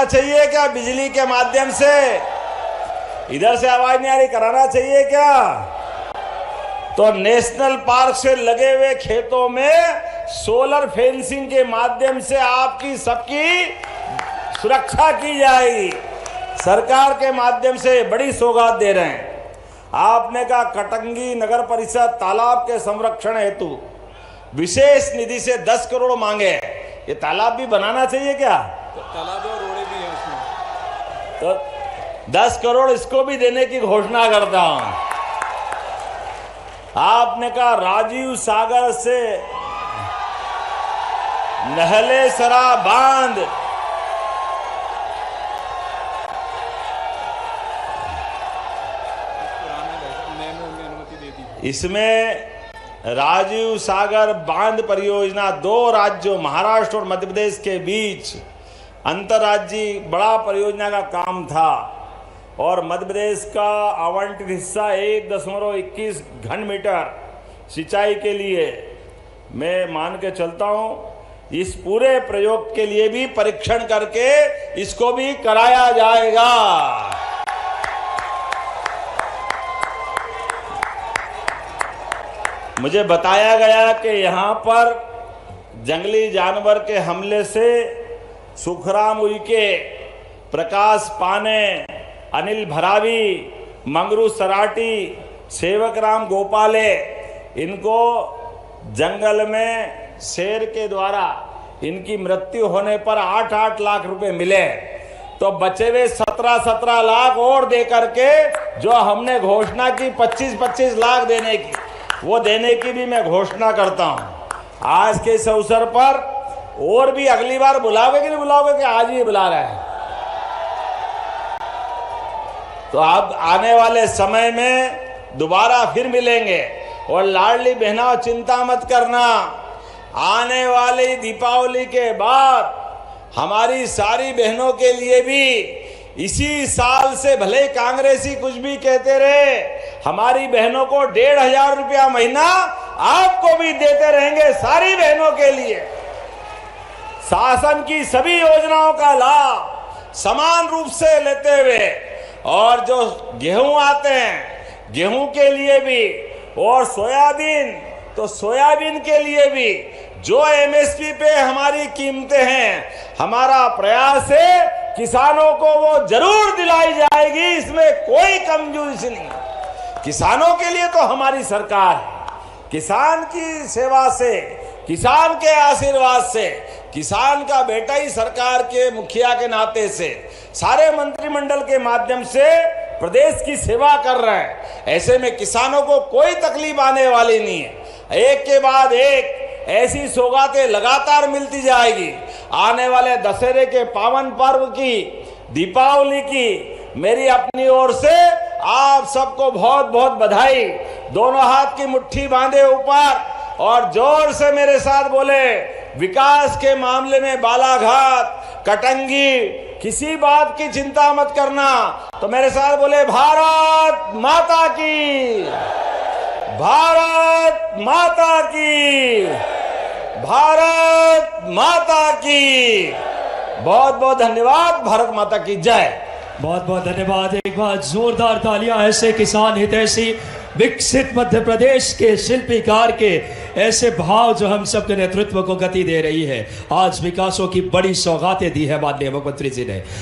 चाहिए क्या? बिजली के माध्यम से, इधर से आवाज नहीं आ रही, कराना चाहिए क्या? तो नेशनल पार्क से लगे हुए खेतों में सोलर फेंसिंग के माध्यम से आपकी सबकी सुरक्षा की जाएगी। सरकार के माध्यम से बड़ी सौगात दे रहे हैं। आपने कहा कटंगी नगर परिषद तालाब के संरक्षण हेतु विशेष निधि से 10 करोड़ मांगे, ये तालाब भी बनाना चाहिए क्या? तो तालाब और रोड़े भी हैं उसमें, तो 10 करोड़ इसको भी देने की घोषणा करता हूं। आपने कहा राजीव सागर से नहले सरा बांध, इसमें राजीव सागर बांध परियोजना 2 राज्यों महाराष्ट्र और मध्य प्रदेश के बीच अंतर्राज्यीय बड़ा परियोजना का काम था, और मध्य प्रदेश का आवंटित हिस्सा 1.21 घन मीटर सिंचाई के लिए मैं मान के चलता हूं। इस पूरे प्रयोग के लिए भी परीक्षण करके इसको भी कराया जाएगा। मुझे बताया गया कि यहाँ पर जंगली जानवर के हमले से सुखराम उइके, प्रकाश पाने, अनिल भरावी, मंगरू सराटी, सेवक राम गोपाले, इनको जंगल में शेर के द्वारा इनकी मृत्यु होने पर 8-8 लाख रुपए मिले। तो बचे हुए 17-17 लाख और दे करके जो हमने घोषणा की 25-25 लाख देने की, वो देने की भी मैं घोषणा करता हूं। आज के इस अवसर पर और भी अगली बार बुलाओगे कि नहीं बुलाओगे, कि आज ही बुला रहे हैं? तो अब आने वाले समय में दोबारा फिर मिलेंगे। और लाडली बहना, चिंता मत करना, आने वाली दीपावली के बाद हमारी सारी बहनों के लिए भी इसी साल से, भले कांग्रेसी कुछ भी कहते रहे, हमारी बहनों को 1,500 रुपया महीना आपको भी देते रहेंगे, सारी बहनों के लिए। शासन की सभी योजनाओं का लाभ समान रूप से लेते हुए, और जो गेहूं आते हैं गेहूं के लिए भी और सोयाबीन, तो सोयाबीन के लिए भी जो एमएसपी पे हमारी कीमतें हैं, हमारा प्रयास है किसानों को वो जरूर दिलाई जाएगी, इसमें कोई कमजोरी नहीं। किसानों के लिए तो हमारी सरकार है। किसान की सेवा से, किसान के आशीर्वाद से, किसान का बेटा ही सरकार के मुखिया के नाते से, सारे मंत्रिमंडल के माध्यम से प्रदेश की सेवा कर रहे हैं। ऐसे में किसानों को कोई तकलीफ आने वाली नहीं है। एक के बाद एक ऐसी सौगातें लगातार मिलती जाएगी। आने वाले दशहरे के पावन पर्व की, दीपावली की मेरी अपनी ओर से आप सबको बहुत बहुत बधाई। दोनों हाथ की मुट्ठी बांधे ऊपर और जोर से मेरे साथ बोले, विकास के मामले में बालाघाट, कटंगी, किसी बात की चिंता मत करना। तो मेरे साथ बोले, भारत माता की, भारत माता की, भारत माता की। बहुत बहुत धन्यवाद। भारत माता की जय। बहुत बहुत धन्यवाद। एक बार जोरदार तालियां ऐसे किसान हितैषी विकसित मध्य प्रदेश के शिल्पीकार के ऐसे भाव जो हम सबके नेतृत्व को गति दे रही है। आज विकासों की बड़ी सौगातें दी है माननीय मुख्यमंत्री जी ने।